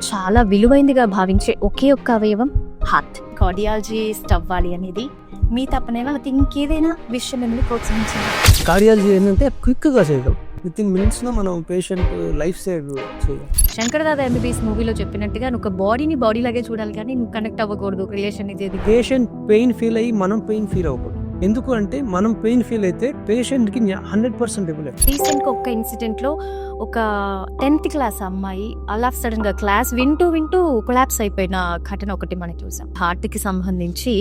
చాలా విలువైందిగా భావించే ఒకే ఒక్క అవయవం హార్ట్. కార్డియాలజిస్ట్ అవ్వాలి అనేది మీ తప్పనేనా, లేకపోతే ఇంకేదైనా విషయం మిమ్మల్ని ప్రోత్సహించింది? కార్డియాలజీ ఏంటంటే క్విక్గా చేయగలం, విత్ ఇన్ మినిట్స్లో మనం పేషెంట్ లైఫ్ సేవ్ చేయాలి. శంకర్ దాదా ఎంబీబీఎస్ మూవీలో చెప్పినట్టుగా నువ్వు ఒక బాడీని బాడీ లాగే చూడాలి, కానీ నువ్వు కనెక్ట్ అవ్వకూడదు రిలేషన్. ఇది పేషెంట్ పెయిన్ ఫీల్ అయ్యి మనం పెయిన్ ఫీల్ అవ్వకూడదు. ఎందుకు అంటే మనం పెయిన్ ఫీల్ అయితే పేషెంట్కి 100% ఇవ్వలేదు. రీసెంట్గా ఒక ఇన్సిడెంట్ లో ఒక 10th క్లాస్ అమ్మాయి అలా సడన్ గా క్లాస్ వింటూ కొలాప్స్ అయిపోయిన ఘటన ఒకటి మనం చూసాం. హార్ట్ కి సంబంధించి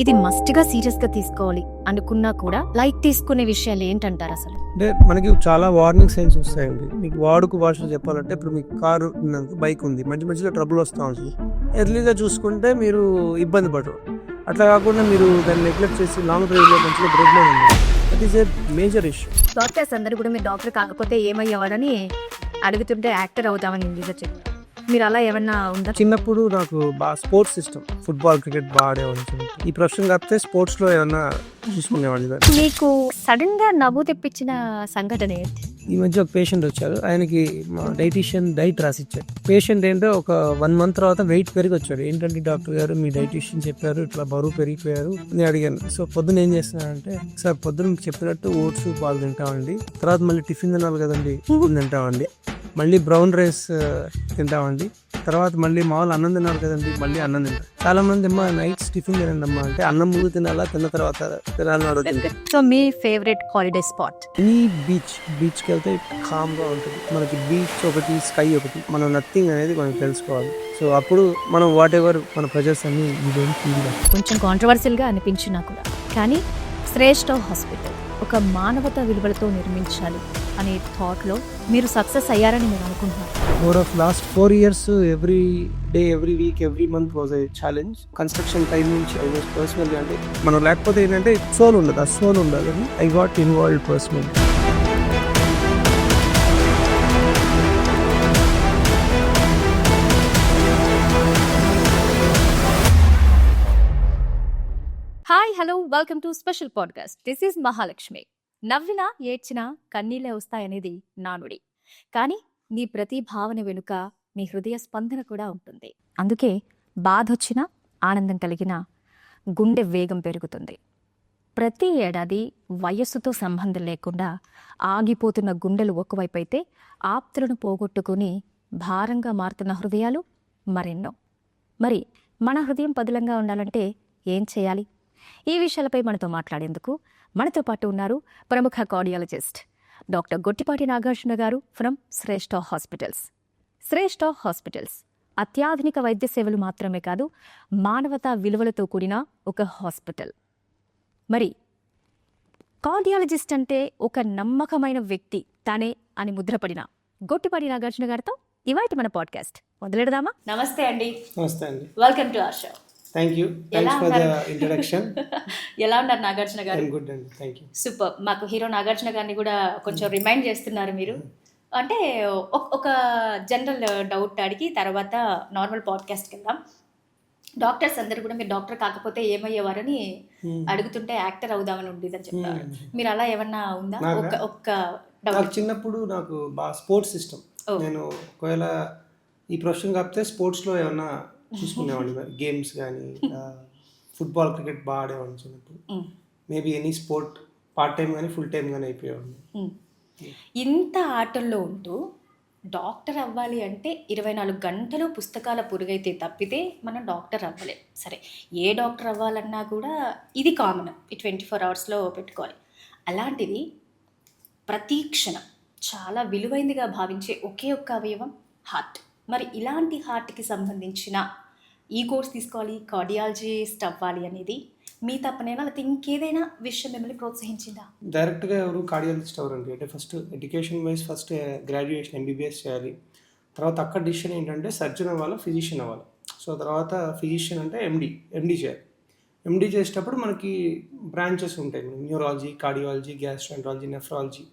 ఇది మస్ట్ గా సీరియస్ గా తీసుకోవాలి అనుకున్నా కూడా లైట్ తీసుకునే విషయాలు ఏంటంటారు అసలు? అంటే మనకి చాలా వార్నింగ్ సైన్స్ వస్తాయండి. మీకు వాడుక భాషలో చెప్పాలంటే, ఇప్పుడు మీకు కారు బైక్ ఉంది, మధ్యలో ట్రబుల్ వస్తూ ఉంటుంది. ఎర్లీగా చూసుకుంటే మీరు ఇబ్బంది పడరు. అట్లా కాకుండా మీరు దాన్ని నెగ్లెక్ట్ చేసి లాంగ్ డ్రైవ్లో మంచిగా బ్రేక్లో ఉంది. That is a major issue. Doctors అందరూ కూడా మీరు డాక్టర్ కాకపోతే ఏమయ్యేవారని అడుగుతుంటే యాక్టర్ అవుతామని ఇంగ్లీష్లో చెప్పారు. మీరు అలా ఏమన్నా ఉందా? చిన్నప్పుడు నాకు బాగా స్పోర్ట్స్ సిస్టమ్, ఫుట్బాల్, క్రికెట్ బాగా ఆడేవాడిని. ఈ ప్రొఫెషన్ కాకపోతే స్పోర్ట్స్లో ఏమన్నా చూసుకునేవాడిని. మీకు సడన్ గా నవ్వు తెప్పించిన సంఘటన ఏంటి? ఈ మధ్య ఒక పేషెంట్ వచ్చారు, ఆయనకి మా డైటీషియన్ డైట్ రాసిచ్చారు. పేషెంట్ ఏంటో ఒక 1 month తర్వాత వెయిట్ పెరిగి వచ్చాడు. ఏంటంటే డాక్టర్ గారు, మీ డైటీషియన్ చెప్పారు ఇట్లా బరువు పెరిగిపోయారు. నేను అడిగాను, సో పొద్దున ఏం చేస్తున్నానంటే, సార్ పొద్దున మీకు చెప్పినట్టు ఓట్స్ పాలు తింటామండి, తర్వాత మళ్ళీ టిఫిన్ తినాలి కదండి, తింటామండి, మళ్ళీ బ్రౌన్ రైస్ తింటామండి, తర్వాత మళ్ళీ మామూలు అన్నం తినాలి కదండి, మళ్ళీ అన్నం తింటాం. చాలా మంది అమ్మా నైట్స్ టిఫిన్ తినండి అమ్మా అంటే, అన్నం ముందు తినాలా తిన్న తర్వాత తినాలని అడుగుతుంది. సో మీ ఫేవరెట్ హాలిడే స్పాట్? ఎనీ బీచ్కి వెళ్తే కామ్గా ఉంటుంది. మనకి బీచ్ ఒకటి, స్కై ఒకటి, మనం నథింగ్ అనేది మనం తెలుసుకోవాలి. సో అప్పుడు మనం వాట్ ఎవర్ మన ప్రెజర్స్ అన్ని కొంచెం కాంట్రవర్షియల్గా అనిపించినా కూడా, కానీ శ్రేష్ఠ హాస్పిటల్ ఒక మానవతా విలువలతో నిర్మించాలి అనే థాట్లో మీరు సక్సెస్ అయ్యారని నేను అనుకుంటున్నాను. More of last 4 years, every day, every week, every month was a challenge. Construction time నుంచి I was personally, అంటే మనం లేకపోతే ఏంటంటే సోల్ ఉండదు, ఆ సోల్ ఉండాలని I got involved personally. Hi, hello, welcome to special podcast. This is Mahalakshmi. నవ్వినా ఏడ్చినా కన్నీళ్ళే వస్తాయనేది నానుడి, కానీ నీ ప్రతి భావన వెనుక నీ హృదయ స్పందన కూడా ఉంటుంది. అందుకే బాధ వచ్చినా, ఆనందం కలిగినా గుండె వేగం పెరుగుతుంది. ప్రతి ఏడాది వయస్సుతో సంబంధం లేకుండా ఆగిపోతున్న గుండెలు ఒకవైపు అయితే, ఆప్తులను పోగొట్టుకుని భారంగా మారుతున్న హృదయాలు మరెన్నో. మరి మన హృదయం పదిలంగా ఉండాలంటే ఏం చేయాలి? ఈ విషయాలపై మనతో మాట్లాడేందుకు మనతో పాటు ఉన్నారు ప్రముఖ కార్డియాలజిస్ట్ డాక్టర్ గొట్టిపాటి నాగార్జున గారు from Shreshta hospitals. Shreshta hospitals అత్యాధునిక వైద్య సేవలు మాత్రమే కాదు, మానవతా విలువలతో కూడిన ఒక హాస్పిటల్. మరి కార్డియాలజిస్ట్ అంటే ఒక నమ్మకమైన వ్యక్తి తానే అని ముద్రపడిన గొట్టిపాటి నాగార్జున గారితో ఇవాటి మన పాడ్కాస్ట్ మొదలెడదామా? నమస్తే అండి. నమస్తే అండి. Welcome to our show. Thank you, thanks for the introduction. ఎలా ఉన్నారు నాగార్జున గారు? గుడ్ అండి, థ్యాంక్ యూ. సూపర్. మాకు హీరో నాగార్జున గారిని కూడా కొంచెం రిమైండ్ చేస్తున్నారు మీరు. అంటే ఒక జనరల్ డౌట్ అడిగి తర్వాత నార్మల్ పాడ్కాస్ట్కి వెళ్దాం. డాక్టర్స్ అందరు కూడా మీరు డాక్టర్ కాకపోతే ఏమయ్యేవారని అడుగుతుంటే యాక్టర్ అవుదామని ఉండేదని చెప్పారు. మీరు అలా ఏమన్నా ఉందా? ఒక్క నాకు చిన్నప్పుడు నాకు బాగా స్పోర్ట్స్ సిస్టమ్. నేను ఒకవేళ ఈ ప్రొఫెషన్ కాకపోతే స్పోర్ట్స్లో ఏమన్నా చూసుకునేవాడిని, గేమ్స్ కానీ ఫుట్బాల్, క్రికెట్ బాగా ఆడేవాడిని చిన్నప్పుడు. Maybe any sport part time కానీ ఫుల్ టైం కానీ అయిపోయేవాడిని. ఇంత ఆటల్లో ఉంటూ డాక్టర్ అవ్వాలి అంటే 24 గంటలు పుస్తకాల పురుగైతే తప్పితే మనం డాక్టర్ అవ్వలేం. సరే, ఏ డాక్టర్ అవ్వాలన్నా కూడా ఇది కామన్, ఈ 24 hours పెట్టుకోవాలి. అలాంటిది ప్రతి క్షణం చాలా విలువైందిగా భావించే ఒకే ఒక్క అవయవం హార్ట్. మరి ఇలాంటి హార్ట్కి సంబంధించిన ఈ కోర్స్ తీసుకోవాలి, కార్డియాలజిస్ట్ అవ్వాలి అనేది మీ తప్పనేనా, లేకపోతే ఇంకేదైనా విషయం మిమ్మల్ని ప్రోత్సహించిందా? డైరెక్ట్గా ఎవరు కార్డియాలజిస్ట్ ఎవరండి అంటే, first education wise first graduation MBBS చేయాలి. తర్వాత అక్కడ డిసిషన్ ఏంటంటే సర్జన్ అవ్వాలి, ఫిజిషియన్ అవ్వాలి. సో తర్వాత ఫిజిషియన్ అంటే ఎండి చేయాలి. ఎండి చేసేటప్పుడు మనకి బ్రాంచెస్ ఉంటాయి, neurology, cardiology, gastroenterology, nephrology,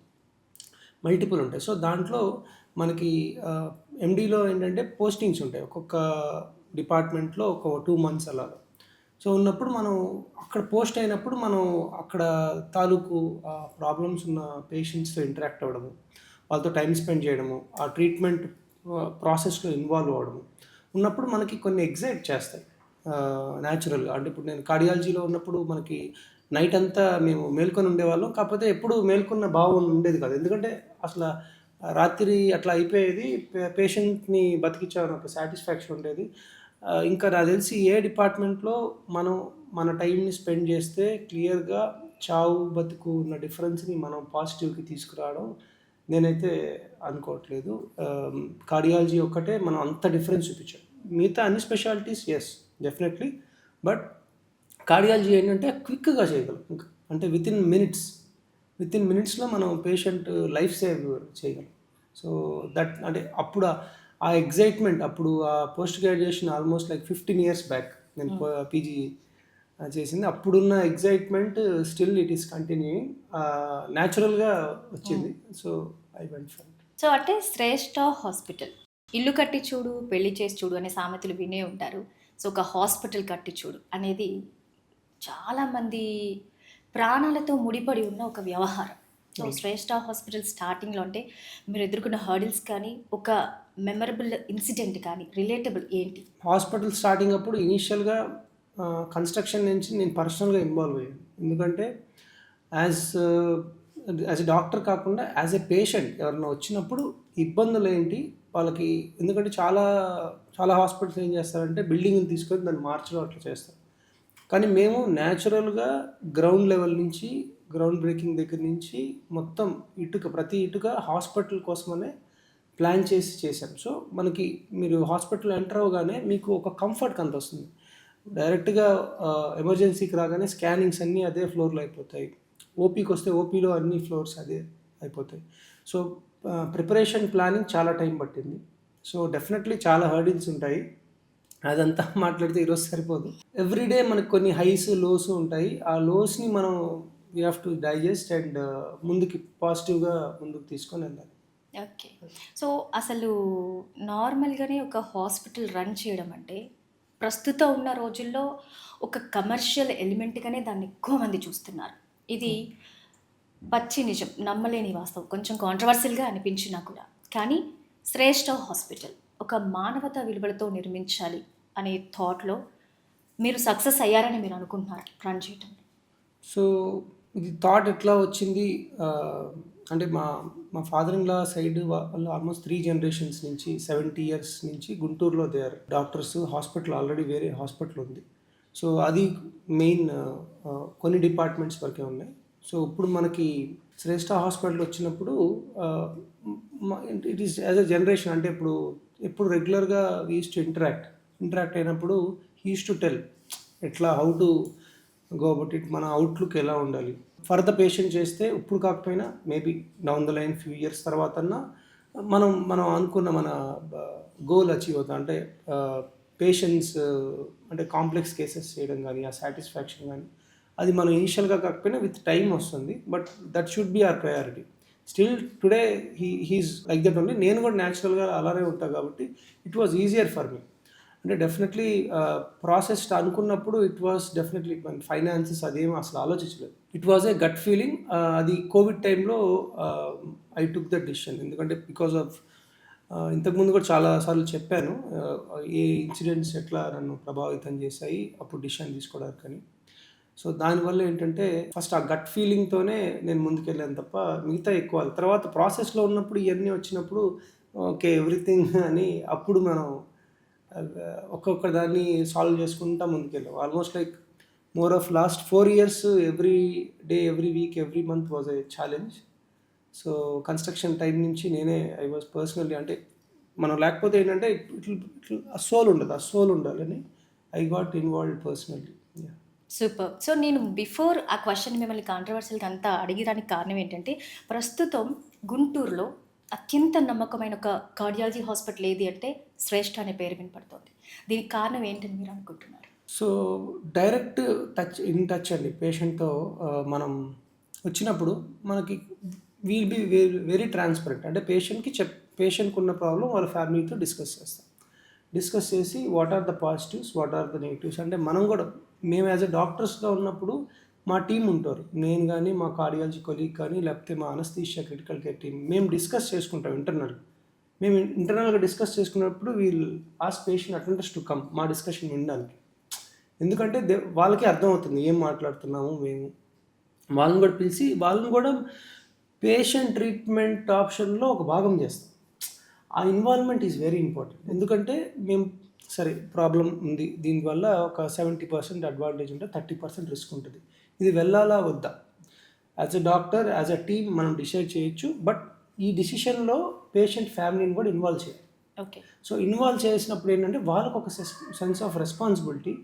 multiple ఉంటాయి. సో దాంట్లో మనకి ఎండీలో ఏంటంటే పోస్టింగ్స్ ఉంటాయి, ఒక్కొక్క డిపార్ట్మెంట్లో ఒక 2 months అలా. సో ఉన్నప్పుడు మనం అక్కడ పోస్ట్ అయినప్పుడు మనం అక్కడ తాలూకు ప్రాబ్లమ్స్ ఉన్న పేషెంట్స్తో ఇంటరాక్ట్ అవ్వడము, వాళ్ళతో టైం స్పెండ్ చేయడము, ఆ ట్రీట్మెంట్ ప్రాసెస్లో ఇన్వాల్వ్ అవ్వడము ఉన్నప్పుడు మనకి కొన్ని ఎగ్జైట్ చేస్తాయి న్యాచురల్గా. అంటే ఇప్పుడు నేను కార్డియాలజీలో ఉన్నప్పుడు మనకి నైట్ అంతా మేము మేల్కొని ఉండేవాళ్ళం, కాకపోతే ఎప్పుడు మేల్కొన్న భావం ఉండేది కాదు. ఎందుకంటే అసలు రాత్రి అట్లా అయిపోయేది, పేషెంట్ని బతికించామని ఒక సాటిస్ఫాక్షన్ ఉండేది. ఇంకా నాకు తెలిసి ఏ డిపార్ట్మెంట్లో మనం మన టైంని స్పెండ్ చేస్తే క్లియర్గా చావు బతుకు ఉన్న డిఫరెన్స్ని మనం పాజిటివ్కి తీసుకురావడం నేనైతే అనుకోవట్లేదు. కార్డియాలజీ ఒక్కటే మనం అంత డిఫరెన్స్ చూపించాం. మిగతా అన్ని specialties yes definitely, but cardiology ఏంటంటే క్విక్గా చేయగలం. ఇంకా అంటే వితిన్ మినిట్స్లో మనం పేషెంట్ లైఫ్ సేవ్ చేయగలం. సో దట్ అంటే అప్పుడు ఆ ఎగ్జైట్మెంట్, అప్పుడు ఆ post graduation almost like 15 years back నేను పీజీ చేసింది. అప్పుడున్న excitement still it is continuing, న్యాచురల్గా వచ్చింది. So I went for it. So అంటే శ్రేష్ఠ హాస్పిటల్, ఇల్లు కట్టి చూడు పెళ్లి చేసి చూడు అనే సామెతలు వినే ఉంటారు. సో ఒక హాస్పిటల్ కట్టి చూడు అనేది చాలామంది ప్రాణాలతో ముడిపడి ఉన్న ఒక వ్యవహారం. సో శ్రేష్ఠ హాస్పిటల్ స్టార్టింగ్లో అంటే మీరు ఎదుర్కొన్న హర్డిల్స్ కానీ, ఒక మెమరబుల్ ఇన్సిడెంట్ కానీ, రిలేటబుల్ ఏంటి? హాస్పిటల్ స్టార్టింగ్ అప్పుడు ఇనీషియల్గా కన్స్ట్రక్షన్ నుంచి నేను పర్సనల్గా ఇన్వాల్వ్ అయ్యాను. ఎందుకంటే యాజ్ ఎ డాక్టర్ కాకుండా యాజ్ ఎ పేషెంట్ ఎవరైనా వచ్చినప్పుడు ఇబ్బందులు ఏంటి వాళ్ళకి, ఎందుకంటే చాలా హాస్పిటల్స్ ఏం చేస్తారంటే బిల్డింగ్ని తీసుకొని దాన్ని మార్చడం అట్లా చేస్తారు. కానీ మేము న్యాచురల్గా గ్రౌండ్ లెవెల్ నుంచి, గ్రౌండ్ బ్రేకింగ్ దగ్గర నుంచి మొత్తం ప్రతి ఇటుక హాస్పిటల్ కోసమనే ప్లాన్ చేసాం. సో మనకి మీరు హాస్పిటల్ ఎంటర్ అవ్వగానే మీకు ఒక కంఫర్ట్ అంత వస్తుంది. డైరెక్ట్గా ఎమర్జెన్సీకి రాగానే స్కానింగ్స్ అన్నీ అదే ఫ్లోర్లో అయిపోతాయి, ఓపీకి వస్తే ఓపీలో అన్ని ఫ్లోర్స్ అదే అయిపోతాయి. సో ప్రిపరేషన్ ప్లానింగ్ చాలా టైం పట్టింది. సో డెఫినెట్లీ చాలా హర్డిల్స్ ఉంటాయి, అదంతా మాట్లాడితే ఈరోజు సరిపోదు. ఎవ్రీడే మనకు కొన్ని హైస్ లోస్ ఉంటాయి. ఆ లోస్ని మనం we have to digest and ముందుకి పాజిటివ్గా ముందుకు తీసుకొని వెళ్ళాలి. ఓకే. సో అసలు నార్మల్గానే ఒక హాస్పిటల్ రన్ చేయడం అంటే ప్రస్తుతం ఉన్న రోజుల్లో ఒక కమర్షియల్ ఎలిమెంట్గానే దాన్ని ఎక్కువ మంది చూస్తున్నారు. ఇది పచ్చి నిజం, నమ్మలేని వాస్తవం, కొంచెం కాంట్రవర్షియల్గా అనిపించినా కూడా. కానీ శ్రేష్ఠ హాస్పిటల్ ఒక మానవతా విలువలతో నిర్మించాలి అనే థాట్లో మీరు సక్సెస్ అయ్యారని మీరు అనుకుంటున్నారు రన్ చేయటం? సో ఇది థాట్ ఎట్లా వచ్చింది అంటే మా ఫాదర్ ఇన్ లా సైడ్ వాళ్ళు ఆల్మోస్ట్ 3 generations నుంచి 70 years నుంచి గుంటూరులో they are doctors. Hospital already వేరే హాస్పిటల్ ఉంది. సో అది మెయిన్ కొన్ని డిపార్ట్మెంట్స్ వరకే ఉన్నాయి. సో ఇప్పుడు మనకి శ్రేష్ఠ హాస్పిటల్ వచ్చినప్పుడు it is as a generation, అంటే ఎప్పుడు రెగ్యులర్గా వీ యూస్ టు ఇంటరాక్ట్ అయినప్పుడు హీ యూస్ టు టెల్ ఎట్లా how to go about it, మన అవుట్లుక్ ఎలా ఉండాలి ఫర్ ద పేషెంట్ చేస్తే ఇప్పుడు కాకపోయినా maybe down the line few years తర్వాత మనం అనుకున్న మన గోల్ అచీవ్ అవుతాం. అంటే పేషెంట్స్ అంటే కాంప్లెక్స్ కేసెస్ చేయడం కానీ, ఆ సాటిస్ఫాక్షన్ కానీ, అది మనం ఇనిషియల్గా కాకపోయినా విత్ టైం వస్తుంది. But that should be our priority. Still today he is like that only. నేను కూడా న్యాచురల్గా అలానే ఉంటాను కాబట్టి it was easier for me. అంటే డెఫినెట్లీ ప్రాసెస్ అనుకున్నప్పుడు ఇట్ వాస్ డెఫినెట్లీ ఫైనాన్సెస్ అదేం అసలు ఆలోచించలేదు. It was a gut feeling. అది కోవిడ్ టైంలో ఐ టుక్ ద డిసిషన్. ఎందుకంటే బికాజ్ ఆఫ్ ఇంతకుముందు కూడా చాలాసార్లు చెప్పాను ఏ ఇన్సిడెంట్స్ ఎట్లా నన్ను ప్రభావితం చేశాయి అప్పుడు డిసిషన్ తీసుకోవడానికి. కానీ సో దానివల్ల ఏంటంటే ఫస్ట్ ఆ గట్ ఫీలింగ్తోనే నేను ముందుకెళ్ళాను తప్ప మిగతా ఎక్కువ తర్వాత ప్రాసెస్లో ఉన్నప్పుడు ఇవన్నీ వచ్చినప్పుడు ఓకే ఎవ్రీథింగ్ అని అప్పుడు మనం ఒక్కొక్క దాన్ని సాల్వ్ చేసుకుంటా ముందుకెళ్ళాం. Almost like more of last 4 years every day, every week, every month was a challenge. So construction time నుంచి నేనే ఐ వాజ్ పర్సనల్లీ, అంటే మనం లేకపోతే ఏంటంటే ఆ సోల్ ఉండదు, ఆ సోల్ ఉండాలని I got involved personally. Super. So నేను బిఫోర్ ఆ క్వశ్చన్ మిమ్మల్ని కాంట్రవర్షియల్గా అంతా అడిగడానికి కారణం ఏంటంటే ప్రస్తుతం గుంటూరులో అత్యంత నమ్మకమైన ఒక కార్డియాలజీ హాస్పిటల్ ఏది అంటే శ్రేష్ఠ అనే పేరు వినపడుతుంది. దీనికి కారణం ఏంటని మీరు అనుకుంటున్నారు? సో డైరెక్ట్ టచ్ అండి పేషెంట్తో. మనం వచ్చినప్పుడు మనకి వీల్ బి వెరీ ట్రాన్స్పరెంట్. అంటే పేషెంట్కి ఉన్న ప్రాబ్లం వాళ్ళ ఫ్యామిలీతో డిస్కస్ చేసి what are the positives, what are the negatives. అంటే మేము యాజ్ ఎ డాక్టర్స్గా ఉన్నప్పుడు మా టీం ఉంటారు, నేను కానీ, మా కార్డియాలజీ కొలీగ్ కానీ, లేకపోతే మా అనస్థీషియా క్రిటికల్ కేర్ టీం, మేము డిస్కస్ చేసుకుంటాం ఇంటర్నల్. మేము ఇంటర్నల్గా డిస్కస్ చేసుకున్నప్పుడు we'll ask patient attenders to come మా డిస్కషన్ వినడానికి. ఎందుకంటే వాళ్ళకి అర్థమవుతుంది ఏం మాట్లాడుతున్నాము మేము. వాళ్ళని కూడా పిలిచి వాళ్ళని కూడా పేషెంట్ ట్రీట్మెంట్ ఆప్షన్లో ఒక భాగం చేస్తాం. ఆ ఇన్వాల్వ్మెంట్ ఈజ్ వెరీ ఇంపార్టెంట్. ఎందుకంటే మేము సరే ప్రాబ్లం ఉంది, దీనివల్ల ఒక 70% అడ్వాంటేజ్ ఉంటుంది, 30% రిస్క్ ఉంటుంది. ఇది వెళ్ళాలా వద్దా as a doctor, as a team మనం డిసైడ్ చేయొచ్చు. బట్ ఈ డిసిషన్లో పేషెంట్ ఫ్యామిలీని కూడా ఇన్వాల్వ్ చేయాలి. ఓకే. సో ఇన్వాల్వ్ చేసినప్పుడు ఏంటంటే వాళ్ళకు ఒక సెన్స్ ఆఫ్ రెస్పాన్సిబిలిటీ,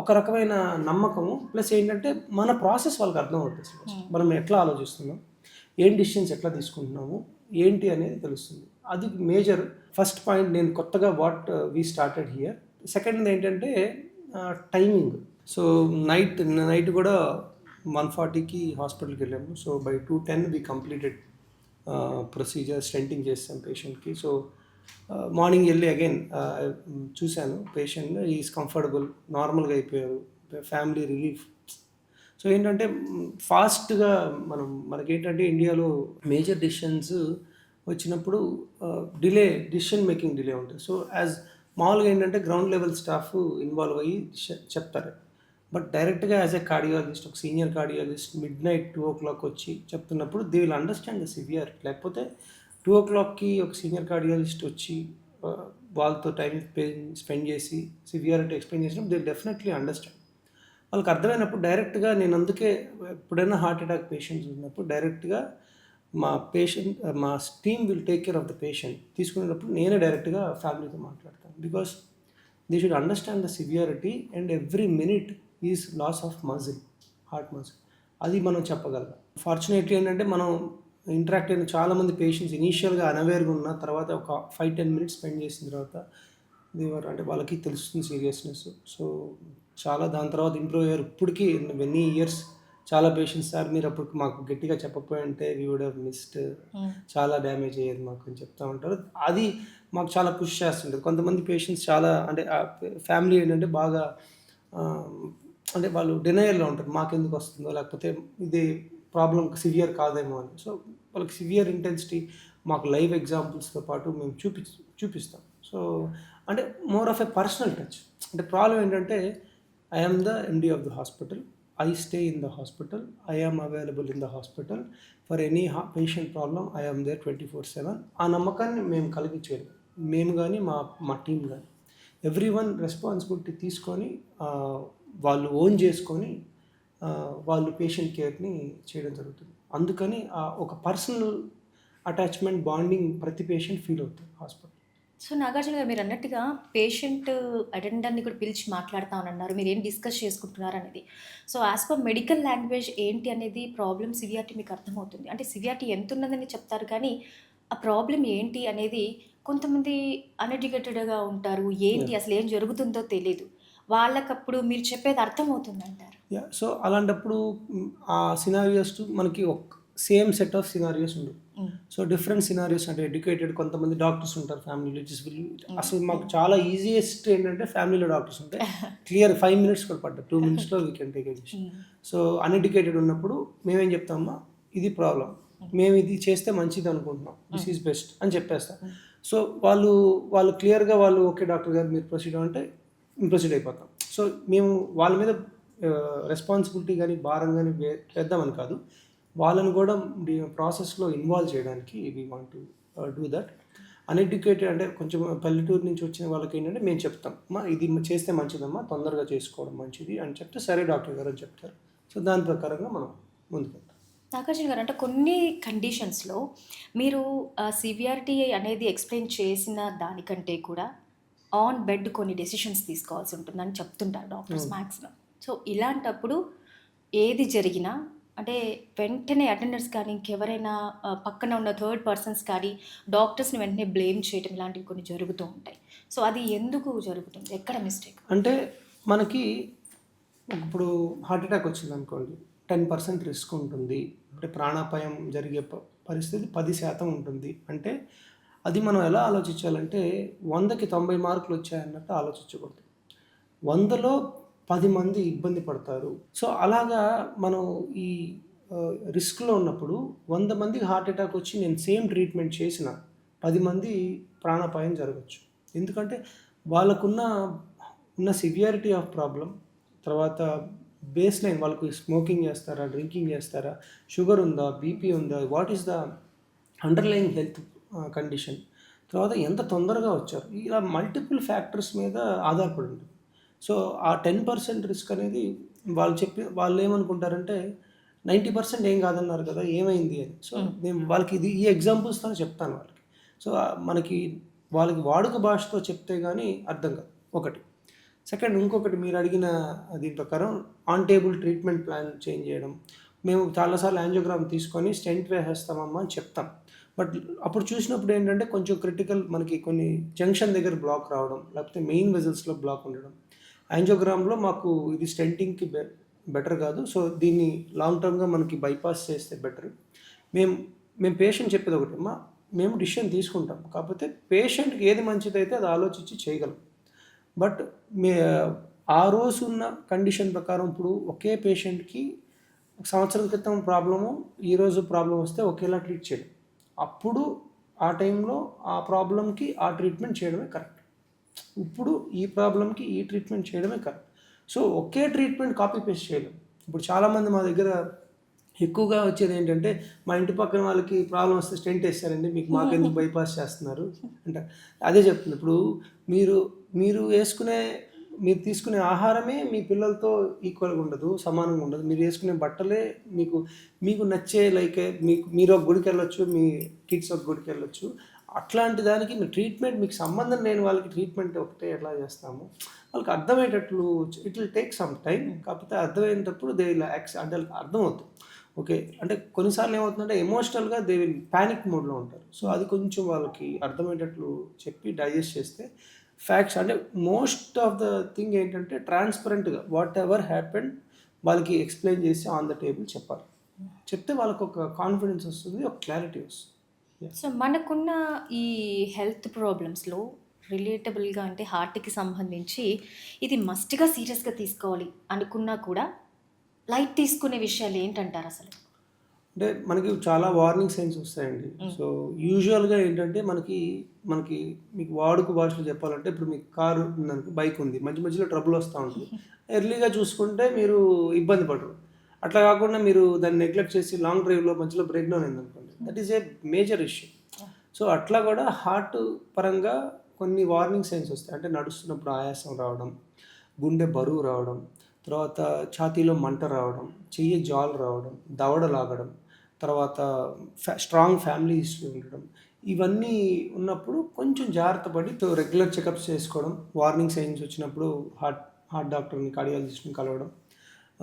ఒక రకమైన నమ్మకము, ప్లస్ ఏంటంటే మన ప్రాసెస్ వాళ్ళకి అర్థమవుతుంది. మనం ఎట్లా ఆలోచిస్తున్నాం, ఏం డిసిషన్స్ ఎట్లా తీసుకుంటున్నాము ఏంటి అనేది తెలుస్తుంది. అది మేజర్ ఫస్ట్ పాయింట్. నేను కొత్తగా what we started here. Second ఏంటంటే టైమింగ్. సో నైట్ కూడా 1:40కి హాస్పిటల్కి వెళ్ళాము. So by 2:10 we completed procedure, stenting చేస్తాం పేషెంట్కి. సో మార్నింగ్ వెళ్ళి అగైన్ చూశాను పేషెంట్, ఈజ్ కంఫర్టబుల్, నార్మల్గా అయిపోయారు, ఫ్యామిలీ రిలీఫ్. సో ఏంటంటే ఫాస్ట్గా మనకేంటంటే ఇండియాలో మేజర్ డిసిషన్స్ వచ్చినప్పుడు డిసిషన్ మేకింగ్ డిలే ఉంటుంది. సో యాజ్ మామూలుగా ఏంటంటే గ్రౌండ్ లెవెల్ స్టాఫ్ ఇన్వాల్వ్ అయ్యి చెప్తారు. బట్ డైరెక్ట్గా యాజ్ ఎ కార్డియాలజిస్ట్, ఒక సీనియర్ కార్డియాలజిస్ట్ midnight 2 o'clock వచ్చి చెప్తున్నప్పుడు they will understand the severe. లేకపోతే 2 o'clockకి ఒక సీనియర్ కార్డియాలజిస్ట్ వచ్చి వాళ్ళతో టైం స్పెండ్ చేసి సివియారిటీ ఎక్స్ప్లెయిన్ చేసినప్పుడు దే డెఫినెట్లీ అండర్స్టాండ్. వాళ్ళకి అర్థమైనప్పుడు డైరెక్ట్గా నేను అందుకే ఎప్పుడైనా హార్ట్ అటాక్ పేషెంట్స్ ఉన్నప్పుడు డైరెక్ట్గా మా team will take care of the patient తీసుకునేటప్పుడు నేనే డైరెక్ట్గా ఫ్యామిలీతో మాట్లాడతాను. Because they should understand the severity and every minute is loss of muscle, heart muscle. అది మనం చెప్పగలం. ఫార్చునేట్లీ ఏంటంటే మనం ఇంటరాక్ట్ అయిన చాలామంది పేషెంట్స్ ఇనీషియల్గా అన్అవేర్గా ఉన్న తర్వాత ఒక 5-10 minutes స్పెండ్ చేసిన తర్వాత అంటే వాళ్ళకి తెలుస్తుంది సీరియస్నెస్. సో చాలా దాని తర్వాత ఇంప్రూవ్ అయ్యారు. ఇప్పటికీ ఎన్ని ఇయర్స్ చాలా పేషెంట్స్, సార్ మీరు అప్పుడు మాకు గట్టిగా చెప్పకపోయి ఉంటే వీ వుడ్ హ్యావ్ మిస్డ్, చాలా డ్యామేజ్ అయ్యేది మాకు అని చెప్తూ ఉంటారు. అది మాకు చాలా పుష్ చేస్తుంటుంది. కొంతమంది పేషెంట్స్ చాలా అంటే ఫ్యామిలీ ఏంటంటే బాగా అంటే వాళ్ళు డినయల్లో ఉంటారు, మాకెందుకు వస్తుందో, లేకపోతే ఇది ప్రాబ్లం సివియర్ కాదేమో అని. సో వాళ్ళకి సివియర్ ఇంటెన్సిటీ మాకు లైవ్ ఎగ్జాంపుల్స్తో పాటు మేము చూపిస్తాం. సో అంటే more of a personal touch. అంటే ప్రాబ్లం ఏంటంటే I am the MD of the hospital, I stay in the hospital, I am available in the hospital for any patient problem, I am there 24/7. ఆ నమ్మకాన్ని మేము కలిగించేది, మేము కానీ మా team కానీ ఎవ్రీవన్ రెస్పాన్సిబిలిటీ తీసుకొని వాళ్ళు ఓన్ చేసుకొని వాళ్ళు పేషెంట్ కేర్ని చేయడం జరుగుతుంది. అందుకని ఒక పర్సనల్ అటాచ్మెంట్, బాండింగ్ ప్రతి పేషెంట్ ఫీల్ అవుతుంది హాస్పిటల్. సో నాగార్జున గారు, మీరు అన్నట్టుగా పేషెంట్ అటెండర్ని కూడా పిలిచి మాట్లాడతామన్నారు, మీరు ఏం డిస్కస్ చేసుకుంటున్నారు అనేది. So as per medical language ఏంటి అనేది ప్రాబ్లం సివియారిటీ మీకు అర్థమవుతుంది. అంటే సివియారిటీ ఎంత ఉన్నదని చెప్తారు, కానీ ఆ ప్రాబ్లం ఏంటి అనేది కొంతమంది అన్ఎడ్యుకేటెడ్గా ఉంటారు, ఏంటి అసలు ఏం జరుగుతుందో తెలీదు, వాళ్ళకప్పుడు మీరు చెప్పేది అర్థమవుతుంది అంటారు. సో అలాంటప్పుడు ఆ సినారియోస్ మనకి ఒక సేమ్ సెట్ ఆఫ్ సినారియోస్ ఉండవు. సో డిఫరెంట్ సినారియోస్, అంటే ఎడ్యుకేటెడ్ కొంతమంది డాక్టర్స్ ఉంటారు ఫ్యామిలీలో. అసలు మాకు చాలా ఈజియెస్ట్ ఏంటంటే ఫ్యామిలీలో డాక్టర్స్ ఉంటాయి, క్లియర్ 5 minutes కూడా పడ్డా, 2 minutesలో we can take a decision. So uneducated ఉన్నప్పుడు మేమేం చెప్తామమ్మా, ఇది ప్రాబ్లం, మేము ఇది చేస్తే మంచిది అనుకుంటున్నాం, దిస్ ఈజ్ బెస్ట్ అని చెప్పేస్తాం. సో వాళ్ళు క్లియర్గా వాళ్ళు ఓకే డాక్టర్ గారు మీరు ప్రొసీడ్ అంటే ప్రొసీడ్ అయిపోతాం. సో మేము వాళ్ళ మీద రెస్పాన్సిబిలిటీ కానీ భారం కానీ వేద్దామని కాదు, వాళ్ళని కూడా ప్రాసెస్లో ఇన్వాల్వ్ చేయడానికి we want to do that. Uneducated అంటే కొంచెం పల్లెటూరు నుంచి వచ్చిన వాళ్ళకి ఏంటంటే మేము చెప్తాం, అమ్మా ఇది చేస్తే మంచిదమ్మా, తొందరగా చేసుకోవడం మంచిది అని చెప్తే సరే డాక్టర్ గారు అని చెప్తారు. సో దాని ప్రకారంగా మనం ముందుకెళ్తాం. నాగార్జున గారు, అంటే కొన్ని కండిషన్స్లో మీరు సివియారిటీ అనేది ఎక్స్ప్లెయిన్ చేసిన దానికంటే కూడా ఆన్ బెడ్ కొన్ని డెసిషన్స్ తీసుకోవాల్సి ఉంటుందని చెప్తుంటారు డాక్టర్స్ మ్యాక్సిమం. సో ఇలాంటప్పుడు ఏది జరిగినా అంటే వెంటనే అటెండర్స్ కానీ ఇంకెవరైనా పక్కన ఉన్న థర్డ్ పర్సన్స్ కానీ డాక్టర్స్ని వెంటనే బ్లేమ్ చేయడం ఇలాంటివి కొన్ని జరుగుతూ ఉంటాయి. సో అది ఎందుకు జరుగుతుంది, ఎక్కడ మిస్టేక్? అంటే మనకి ఇప్పుడు హార్ట్ అటాక్ వచ్చింది అనుకోండి, 10% రిస్క్ ఉంటుంది, అంటే ప్రాణాపాయం జరిగే పరిస్థితి 10% ఉంటుంది. అంటే అది మనం ఎలా ఆలోచించాలంటే 100కి 90 మార్కులు వచ్చాయన్నట్టు ఆలోచించకూడదు. 100లో 10 మంది ఇబ్బంది పడతారు. సో అలాగా మనం ఈ రిస్క్లో ఉన్నప్పుడు 100 మందికి హార్ట్ అటాక్ వచ్చి నేను సేమ్ ట్రీట్మెంట్ చేసిన 10 మంది ప్రాణాపాయం జరగచ్చు. ఎందుకంటే ఉన్న సివియారిటీ ఆఫ్ ప్రాబ్లం, తర్వాత బేస్ లైన్ వాళ్ళకు స్మోకింగ్ చేస్తారా, డ్రింకింగ్ చేస్తారా, షుగర్ ఉందా, బీపీ ఉందా, what is the underlying health condition, తర్వాత ఎంత తొందరగా వచ్చారు, ఇలా మల్టిపుల్ ఫ్యాక్టర్స్ మీద ఆధారపడి ఉంటుంది. సో ఆ 10% రిస్క్ అనేది వాళ్ళు ఏమనుకుంటారంటే 90% ఏం కాదన్నారు కదా, ఏమైంది అని. సో నేను వాళ్ళకి ఈ ఎగ్జాంపుల్స్తో చెప్తాను వాళ్ళకి. సో వాళ్ళకి వాడుక భాషతో చెప్తే కానీ అర్థం కాదు ఒకటి. సెకండ్, ఇంకొకటి మీరు అడిగిన దీని ప్రకారం on table treatment plan change చేయడం. మేము చాలాసార్లు యాంజియోగ్రామ్ తీసుకొని స్టెంట్ వేసేస్తామమ్మా అని చెప్తాం. బట్ అప్పుడు చూసినప్పుడు ఏంటంటే కొంచెం క్రిటికల్, మనకి కొన్ని జంక్షన్ దగ్గర బ్లాక్ రావడం, లేకపోతే మెయిన్ వెజల్స్లో బ్లాక్ ఉండడం. యాంజియోగ్రామ్లో మాకు ఇది స్టెంటింగ్కి బెటర్ కాదు, సో దీన్ని లాంగ్ టర్మ్గా మనకి బైపాస్ చేస్తే బెటర్. మేము పేషెంట్ చెప్పేది ఒకటి అమ్మా, మేము డిసిషన్ తీసుకుంటాం, కాకపోతే పేషెంట్కి ఏది మంచిదైతే అది ఆలోచించి చేయగలం. బట్ ఆ రోజు ఉన్న కండిషన్ ప్రకారం ఇప్పుడు ఒకే పేషెంట్కి సంవత్సరం క్రితం ప్రాబ్లము, ఈరోజు ప్రాబ్లం వస్తే ఒకేలా ట్రీట్ చేయడం. అప్పుడు ఆ టైంలో ఆ ప్రాబ్లంకి ఆ ట్రీట్మెంట్ చేయడమే కరెక్ట్. ఇప్పుడు ఈ ప్రాబ్లంకి ఈ ట్రీట్మెంట్ చేయడమే కరెక్ట్. సో ఒకే ట్రీట్మెంట్ కాపీ పేస్ట్ చేయలేం. ఇప్పుడు చాలామంది మా దగ్గర ఎక్కువగా వచ్చేది ఏంటంటే, మా ఇంటి పక్కన వాళ్ళకి ప్రాబ్లం వస్తే స్టెంట్ వేస్తారండి, మీకు మాకెందుకు బైపాస్ చేస్తున్నారు అంటే అదే చెప్తుంది. ఇప్పుడు మీరు తీసుకునే ఆహారమే మీ పిల్లలతో ఈక్వల్గా ఉండదు, సమానంగా ఉండదు. మీరు వేసుకునే బట్టలే మీకు నచ్చే, లైక్ మీరు ఒక గుడికి వెళ్ళొచ్చు, మీ కిడ్స్ ఒక గుడికి వెళ్ళొచ్చు. అట్లాంటి దానికి మీ ట్రీట్మెంట్, మీకు సంబంధం లేని వాళ్ళకి ట్రీట్మెంట్ ఒకటే ఎట్లా చేస్తాము, వాళ్ళకి అర్థమయ్యేటట్లు it will take some time. కాకపోతే అర్థమయ్యేటప్పుడు దే విల్ అంటే అర్థమవుతుంది. ఓకే అంటే కొన్నిసార్లు ఏమవుతుందంటే ఎమోషనల్గా దే విల్ ప్యానిక్ మోడ్లో ఉంటారు. సో అది కొంచెం వాళ్ళకి అర్థమయ్యేటట్లు చెప్పి డైజెస్ట్ చేస్తే ఫ్యాక్ట్స్, అంటే మోస్ట్ ఆఫ్ ద థింగ్ ఏంటంటే ట్రాన్స్పరెంట్గా వాట్ ఎవర్ హ్యాపెన్ వాళ్ళకి ఎక్స్ప్లెయిన్ చేసి ఆన్ ద టేబుల్ చెప్పాలి. చెప్తే వాళ్ళకి ఒక కాన్ఫిడెన్స్ వస్తుంది, ఒక క్లారిటీ వస్తుంది. సో మనకున్న ఈ హెల్త్ ప్రాబ్లమ్స్లో రిలేటబుల్గా అంటే హార్ట్కి సంబంధించి ఇది మస్ట్గా సీరియస్గా తీసుకోవాలి అనుకున్నా కూడా లైట్ తీసుకునే విషయాలు ఏంటంటారు అసలు? అంటే మనకి చాలా వార్నింగ్ సైన్స్ వస్తాయండి. సో యూజువల్గా ఏంటంటే మీకు వాడుక భాషలో చెప్పాలంటే, ఇప్పుడు మీకు కారు ఉందనుకో, బైక్ ఉంది, మధ్యలో ట్రబుల్ వస్తూ ఉంటుంది. ఎర్లీగా చూసుకుంటే మీరు ఇబ్బంది పడరు. అట్లా కాకుండా మీరు దాన్ని నెగ్లెక్ట్ చేసి లాంగ్ డ్రైవ్లో మధ్యలో బ్రేక్ డౌన్ అయిందనుకోండి, that is a major issue. So అట్లా కూడా హార్ట్ పరంగా కొన్ని వార్నింగ్ సైన్స్ వస్తాయి. అంటే నడుస్తున్నప్పుడు ఆయాసం రావడం, గుండె బరువు రావడం, తర్వాత ఛాతీలో మంట రావడం, చెయ్యి జాలు రావడం, దవడ లాగడం, తర్వాత స్ట్రాంగ్ ఫ్యామిలీ హిస్టరీ ఉండడం. ఇవన్నీ ఉన్నప్పుడు కొంచెం జాగ్రత్త పడి రెగ్యులర్ చెకప్స్ చేసుకోవడం, వార్నింగ్ సైన్స్ వచ్చినప్పుడు హార్ట్ డాక్టర్ని, కార్డియాలజిస్ట్ని కలవడం,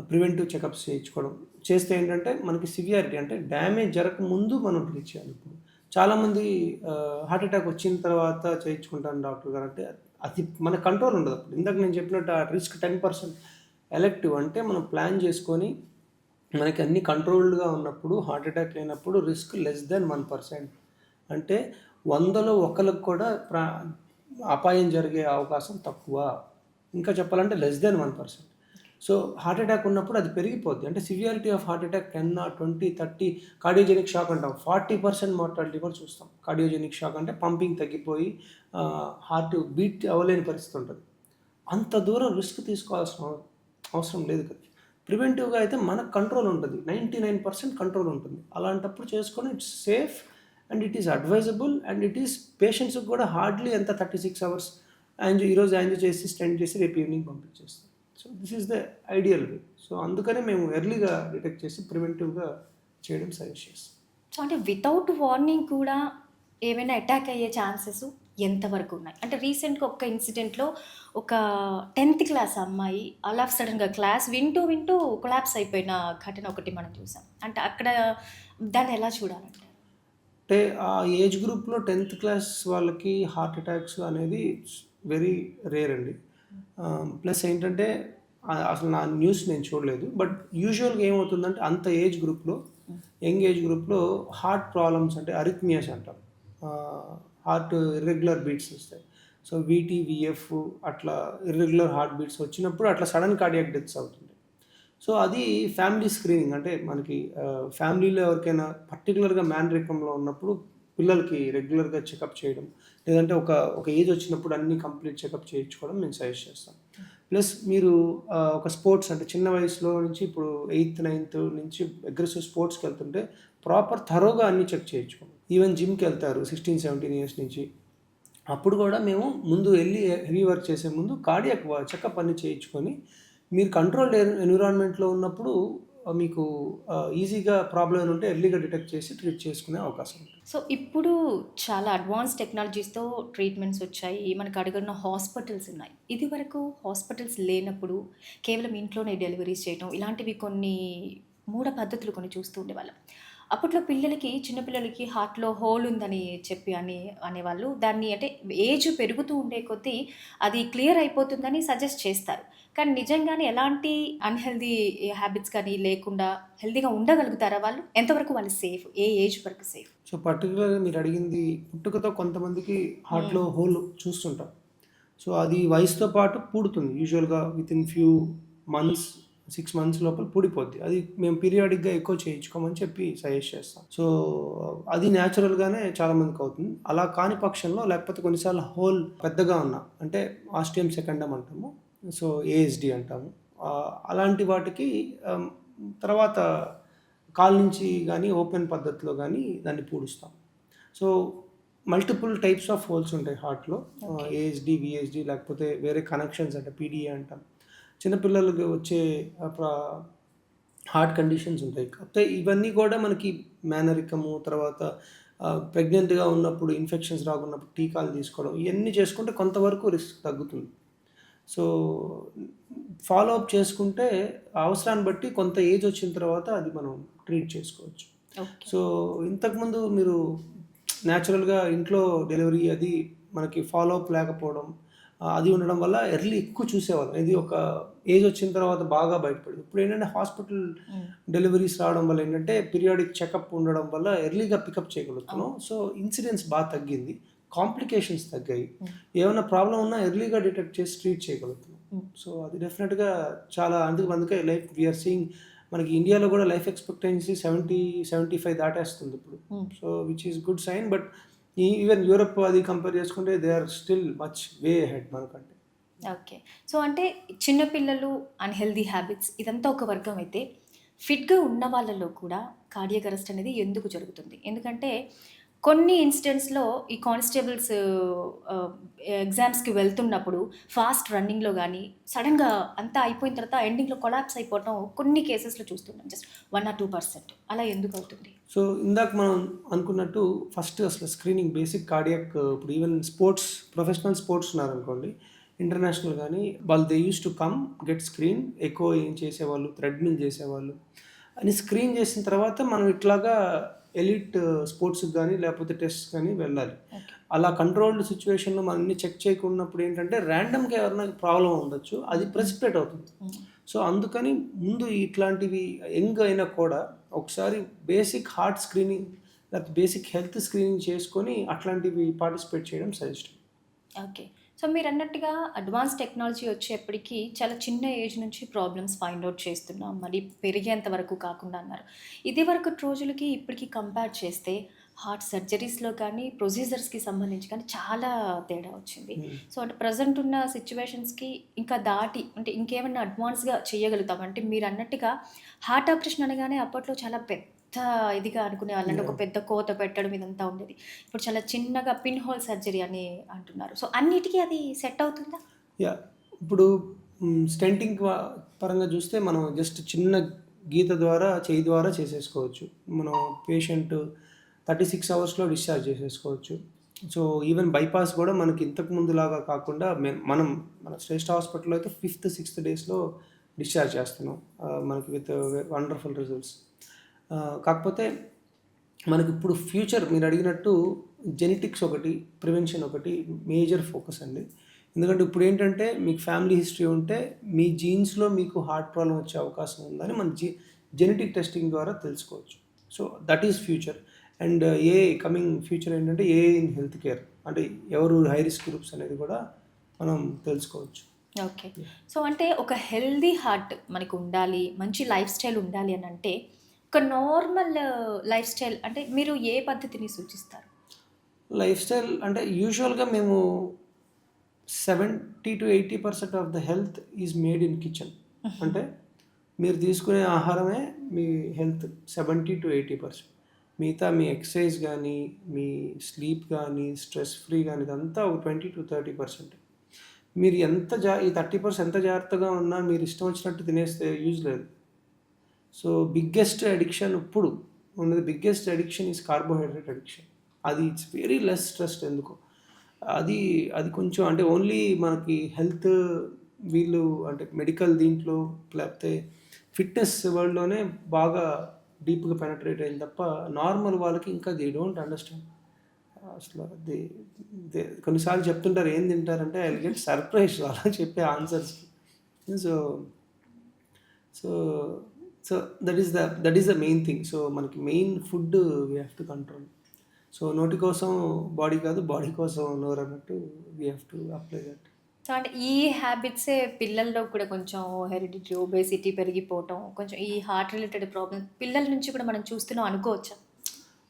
ప్రివెంటివ్ చెకప్స్ చేయించుకోవడం. చేస్తే ఏంటంటే మనకి సివియారిటీ, అంటే డ్యామేజ్ జరగకముందు మనం ట్రీట్ చేయాలి. ఇప్పుడు చాలామంది హార్ట్ అటాక్ వచ్చిన తర్వాత చేయించుకుంటాను డాక్టర్ గారు అంటే అది మన కంట్రోల్ ఉండదు. అప్పుడు ఇందాక నేను చెప్పినట్టు ఆ రిస్క్ 10% ఎలెక్టివ్, అంటే మనం ప్లాన్ చేసుకొని మనకి అన్ని కంట్రోల్డ్గా ఉన్నప్పుడు, హార్ట్ అటాక్ లేనప్పుడు రిస్క్ లెస్ దెన్ 1%. అంటే 100లో 1లకు కూడా అపాయం జరిగే అవకాశం తక్కువ. ఇంకా చెప్పాలంటే less than 1%. So heart attack ఉన్నప్పుడు అది పెరిగిపోద్ది. అంటే severity of heart attack 10, 20, 30, cardiogenic shock అంటాం, 40% మార్టాలిటీ కూడా చూస్తాం. కార్డియోజెనిక్ షాక్ అంటే పంపింగ్ తగ్గిపోయి హార్ట్ బీట్ అవ్వలేని పరిస్థితి ఉంటుంది. అంత దూరం రిస్క్ తీసుకోవాల్సిన అవసరం లేదు కదా. ప్రివెంటివ్గా అయితే మనకు కంట్రోల్ ఉంటుంది, 99% కంట్రోల్ ఉంటుంది. అలాంటప్పుడు చేసుకొని it's safe and it is advisable and it is పేషెంట్స్కి కూడా హార్డ్లీ ఎంత 36 hours ఈరోజు యాంజియో చేసి స్టెంట్ చేసి రేపు ఈవినింగ్ పంపించేస్తాం. So this is the ideal way. So అందుకనే మేము ఎర్లీగా డిటెక్ట్ చేసి ప్రివెంటివ్గా చేయడం సజెస్ట్ చేస్తాం. సో అంటే వితౌట్ వార్నింగ్ కూడా ఏమైనా అటాక్ అయ్యే ఛాన్సెస్ ఎంతవరకు ఉన్నాయి? అంటే రీసెంట్గా ఒక ఇన్సిడెంట్లో ఒక 10th క్లాస్ అమ్మాయి అలా సడన్గా క్లాస్ వింటూ కొలాప్స్ అయిపోయిన ఘటన ఒకటి మనం చూసాం. అంటే అక్కడ దాన్ని ఎలా చూడాలంటే, అంటే ఆ ఏజ్ గ్రూప్లో 10th క్లాస్ వాళ్ళకి హార్ట్ అటాక్స్ అనేది వెరీ రేర్ అండి. ప్లస్ ఏంటంటే అసలు నా న్యూస్ నేను చూడలేదు. బట్ యూజువల్గా ఏమవుతుందంటే అంత ఏజ్ గ్రూప్లో, యంగ్ ఏజ్ గ్రూప్లో హార్ట్ ప్రాబ్లమ్స్ అంటే అరిథ్మియాస్ అంటాం, హార్ట్ ఇర్రెగ్యులర్ బీట్స్ వస్తాయి. సో VT, VF అట్లా ఇర్రెగ్యులర్ హార్ట్ బీట్స్ వచ్చినప్పుడు అట్లా సడన్ కార్డియాక్ డెత్స్ అవుతుంది. సో అది ఫ్యామిలీ స్క్రీనింగ్, అంటే మనకి ఫ్యామిలీలో ఎవరికైనా పర్టికులర్గా మ్యాన్ రకంలో ఉన్నప్పుడు పిల్లలకి రెగ్యులర్గా చెకప్ చేయడం, లేదంటే ఒక ఏజ్ వచ్చినప్పుడు అన్ని కంప్లీట్ చెకప్ చేయించుకోవడం మేము సజెస్ట్ చేస్తాం. ప్లస్ మీరు ఒక స్పోర్ట్స్ అంటే చిన్న వయసులో నుంచి ఇప్పుడు 8th 9th నుంచి అగ్రెసివ్ స్పోర్ట్స్కి వెళ్తుంటే ప్రాపర్ థరోగా అన్ని చెక్ చేయించుకోండి. ఈవెన్ జిమ్కి వెళ్తారు 16-17 ఇయర్స్ నుంచి, అప్పుడు కూడా మేము ముందు వెళ్ళి హెవీ వర్క్ చేసే ముందు కార్డియాక్ చెకప్ అన్ని చేయించుకొని మీరు కంట్రోల్డ్ ఎన్విరాన్మెంట్లో ఉన్నప్పుడు మీకు ఈజీగా ప్రాబ్లం ఏమైనా ఉంటే ఎర్లీగా డిటెక్ట్ చేసి ట్రీట్ చేసుకునే అవకాశం ఉంటుంది. సో ఇప్పుడు చాలా అడ్వాన్స్ టెక్నాలజీస్తో ట్రీట్మెంట్స్ వచ్చాయి, మనకు అడుగున్న హాస్పిటల్స్ ఉన్నాయి. ఇది వరకు హాస్పిటల్స్ లేనప్పుడు కేవలం ఇంట్లోనే డెలివరీస్ చేయడం ఇలాంటివి కొన్ని మూఢ పద్ధతులు కొన్ని చూస్తూ ఉండేవాళ్ళం. అప్పట్లో పిల్లలకి చిన్నపిల్లలకి హార్ట్లో హోల్ ఉందని చెప్పి అనేవాళ్ళు. దాన్ని అంటే ఏజ్ పెరుగుతూ ఉండే కొద్దీ అది క్లియర్ అయిపోతుందని సజెస్ట్ చేస్తారు. కానీ నిజంగానే ఎలాంటి అన్‌హెల్తీ హ్యాబిట్స్ కానీ లేకుండా హెల్తీగా ఉండగలుగుతారా వాళ్ళు? ఎంతవరకు వాళ్ళు సేఫ్? ఏ ఏజ్ వరకు సేఫ్? సో పర్టికులర్గా మీరు అడిగింది పుట్టుకతో కొంతమందికి హార్ట్లో హోల్ చూస్తుంటాం. సో అది వయసుతో పాటు పూడుతుంది. యూజువల్గా వితిన్ ఫ్యూ మంత్స్ 6 మంత్స్ లోపల పూడిపోద్ది. అది మేము పీరియాడిక్గా ఎక్కువ చేయించుకోమని చెప్పి సజెస్ట్ చేస్తాం. సో అది న్యాచురల్గానే చాలామందికి అవుతుంది. అలా కాని పక్షంలో లేకపోతే కొన్నిసార్లు హోల్ పెద్దగా ఉన్నా అంటే ఆస్టియం సెకండమ్ అంటాము, సో ఏఎస్డి అంటాము, అలాంటి వాటికి తర్వాత కాల్ నుంచి కానీ ఓపెన్ పద్ధతిలో కానీ దాన్ని పూడుస్తాం. So multiple types of holes ఉంటాయి హార్ట్లో, ఏఎస్డి, విఎస్డి, లేకపోతే వేరే కనెక్షన్స్ అంటే పీడిఏ అంటాం. చిన్నపిల్లలకి వచ్చే హార్ట్ కండిషన్స్ ఉంటాయి. కాకపోతే ఇవన్నీ కూడా మనకి మేనరికము, తర్వాత ప్రెగ్నెంట్గా ఉన్నప్పుడు ఇన్ఫెక్షన్స్ రాకున్నప్పుడు టీకాలు తీసుకోవడం, ఇవన్నీ చేసుకుంటే కొంతవరకు రిస్క్ తగ్గుతుంది. సో ఫాలో అప్ చేసుకుంటే అవసరాన్ని బట్టి కొంత ఏజ్ వచ్చిన తర్వాత అది మనం ట్రీట్ చేసుకోవచ్చు. సో ఇంతకుముందు మీరు న్యాచురల్గా ఇంట్లో డెలివరీ అది మనకి ఫాలో అప్ లేకపోవడం అది ఉండడం వల్ల ఎర్లీ ఎక్కువ చూసేవాళ్ళం. ఇది ఒక ఏజ్ వచ్చిన తర్వాత బాగా బయటపడింది. ఇప్పుడు ఏంటంటే హాస్పిటల్ డెలివరీస్ రావడం వల్ల ఏంటంటే పీరియాడిక్ చెకప్ ఉండడం వల్ల ఎర్లీగా పికప్ చేయగలుగుతున్నాం. సో ఇన్సిడెన్స్ బాగా తగ్గింది, కాంప్లికేషన్స్ తగ్గాయి, ఏమైనా ప్రాబ్లం ఉన్నా ఎర్లీగా డిటెక్ట్ చేసి ట్రీట్ చేయగలుగుతున్నాం. సో అది డెఫినెట్గా చాలా అందుకే లైఫ్ వీఆర్ సీయింగ్ మనకి ఇండియాలో కూడా లైఫ్ ఎక్స్పెక్టెన్సీ 70-75 దాటేస్తుంది ఇప్పుడు. So which is good sign. But even Europe అది కంపేర్ చేసుకుంటే they are still much way ahead మనకంటే. ఓకే. సో అంటే చిన్నపిల్లలు, అన్‌హెల్తీ హ్యాబిట్స్ ఇదంతా ఒక వర్గం అయితే, ఫిట్‌గా ఉన్న వాళ్ళలో కూడా కార్డియాక్ అరెస్ట్ అనేది ఎందుకు జరుగుతుంది? ఎందుకంటే కొన్ని ఇన్సిడెంట్స్‌లో ఈ కానిస్టేబుల్స్ ఎగ్జామ్స్‌కి వెళ్తున్నప్పుడు ఫాస్ట్ రన్నింగ్‌లో గానీ, సడెన్‌గా అంతా అయిపోయిన తర్వాత ఎండింగ్‌లో కొలాప్స్ అయిపోవడం కొన్ని కేసెస్‌లో చూస్తున్నాం. Just 1 or 2%. అలా ఎందుకు అవుతుంది? సో ఇందాక మనం అనుకున్నట్టు ఫస్ట్ అసలు స్క్రీనింగ్ బేసిక్ కార్డియాక్, ఇప్పుడు ఈవెన్ స్పోర్ట్స్ ప్రొఫెషనల్ స్పోర్ట్స్ ఉన్నారనుకోండి, ఇంటర్నేషనల్ కానీ వాళ్ళు they use to come get screen, ఎక్కువ ఏం చేసేవాళ్ళు, థ్రెడ్మిల్ చేసేవాళ్ళు అని స్క్రీన్ చేసిన తర్వాత మనం ఇట్లాగా ఎలిట్ స్పోర్ట్స్కి కానీ లేకపోతే టెస్ట్ కానీ వెళ్ళాలి. అలా కంట్రోల్డ్ సిచ్యువేషన్లో మనం అన్ని చెక్ చేయకున్నప్పుడు ఏంటంటే ర్యాండమ్గా ఎవరైనా ప్రాబ్లం ఉండొచ్చు, అది ప్రెసిపిటేట్ అవుతుంది. సో అందుకని ముందు ఇట్లాంటివి యంగ్ అయినా కూడా ఒకసారి బేసిక్ హార్ట్ స్క్రీనింగ్ లేకపోతే బేసిక్ హెల్త్ స్క్రీనింగ్ చేసుకొని అట్లాంటివి పార్టిసిపేట్ చేయడం సజెస్ట్. ఓకే. సో మీరన్నట్టుగా అడ్వాన్స్ టెక్నాలజీ వచ్చేప్పటికి చాలా చిన్న ఏజ్ నుంచి ప్రాబ్లమ్స్ ఫైండ్ అవుట్ చేస్తున్నాం, మరి పెరిగేంత వరకు కాకుండా అన్నారు. ఇదివరకు రోజులకి ఇప్పటికి కంపేర్ చేస్తే హార్ట్ సర్జరీస్లో కానీ ప్రొసీజర్స్కి సంబంధించి కానీ చాలా తేడా వచ్చింది. సో అంటే ప్రజెంట్ ఉన్న సిచ్యువేషన్స్కి ఇంకా దాటి అంటే ఇంకేమైనా అడ్వాన్స్గా చేయగలుగుతాం అంటే మీరు అన్నట్టుగా హార్ట్ ఆపరేషన్ అనగానే అప్పట్లో చాలా పెద్ద ఇదిగా అనుకునే వాళ్ళంటే ఒక పెద్ద కోత పెట్టడం ఇదంతా ఉండేది. ఇప్పుడు చాలా చిన్నగా పిన్ హోల్ సర్జరీ అని అంటున్నారు. సో అన్నిటికీ అది సెట్ అవుతుందా? యా, ఇప్పుడు స్టెంటింగ్ పరంగా చూస్తే మనం జస్ట్ చిన్న గీత ద్వారా చేయి ద్వారా చేసేసుకోవచ్చు. మనం పేషెంట్ 36 అవర్స్లో డిశ్చార్జ్ చేసేసుకోవచ్చు. సో ఈవెన్ బైపాస్ కూడా మనకి ఇంతకు ముందులాగా కాకుండా మన శ్రేష్ఠ హాస్పిటల్లో అయితే 5th 6th డేస్లో డిశ్చార్జ్ చేస్తున్నాం మనకి విత్ వండర్ఫుల్ రిజల్ట్స్. కాకపోతే మనకి ఇప్పుడు ఫ్యూచర్ మీరు అడిగినట్టు జెనెటిక్స్ ఒకటి, ప్రివెన్షన్ ఒకటి మేజర్ ఫోకస్ అండి. ఎందుకంటే ఇప్పుడు ఏంటంటే మీకు ఫ్యామిలీ హిస్టరీ ఉంటే మీ జీన్స్లో మీకు హార్ట్ ప్రాబ్లం వచ్చే అవకాశం ఉందని మన జెనెటిక్ టెస్టింగ్ ద్వారా తెలుసుకోవచ్చు. So that is future. And coming future ఏంటంటే ఇన్ హెల్త్ కేర్, అంటే ఎవరు హై రిస్క్ గ్రూప్స్ అనేది కూడా మనం తెలుసుకోవచ్చు. ఓకే. సో అంటే ఒక హెల్దీ హార్ట్ మనకు ఉండాలి, మంచి లైఫ్ స్టైల్ ఉండాలి అని అంటే ఒక నార్మల్ లైఫ్ స్టైల్ అంటే మీరు ఏ పద్ధతిని సూచిస్తారు? లైఫ్ స్టైల్ అంటే యూజువల్గా మేము 70-80% of the health is made in kitchen. అంటే మీరు తీసుకునే ఆహారమే మీ హెల్త్ 70-80%. మిగతా మీ ఎక్సర్సైజ్ కానీ, మీ స్లీప్ కానీ, స్ట్రెస్ ఫ్రీ కానీ ఇదంతా ఒక 20-30%. మీరు ఈ 30% ఎంత జాగ్రత్తగా ఉన్నా మీరు ఇష్టం వచ్చినట్టు తినేస్తే యూజ్ లేదు. సో బిగ్గెస్ట్ అడిక్షన్ ఇప్పుడు ఉన్నది, biggest addiction is carbohydrate addiction. అది ఇట్స్ వెరీ లెస్ స్ట్రెస్డ్ ఎందుకు. అది అది కొంచెం అంటే ఓన్లీ మనకి హెల్త్ వీళ్ళు అంటే మెడికల్ దీంట్లో లేకపోతే ఫిట్నెస్ వరల్డ్లోనే బాగా డీప్గా పెనట్రేట్ అయింది తప్ప నార్మల్ వాళ్ళకి ఇంకా దే డోంట్ అండర్స్టాండ్. అసలు కొన్నిసార్లు చెప్తుంటారు ఏం తింటారంటే ఐ గెట్ సర్ప్రైజ్ అలా చెప్పే ఆన్సర్స్కి. So so so that is the main thing. So మనకి main food we have to control. So నోటి కోసం బాడీ కాదు, బాడీ కోసం నోరు అన్నట్టు we have to apply that. So అంటే ఈ హ్యాబిట్సే పిల్లల్లో కూడా కొంచెం హెరిడిటరీ ఒబేసిటీ పెరిగిపోవటం, కొంచెం ఈ హార్ట్ రిలేటెడ్ ప్రాబ్లమ్ పిల్లల నుంచి కూడా మనం చూస్తున్నాం అనుకోవచ్చా?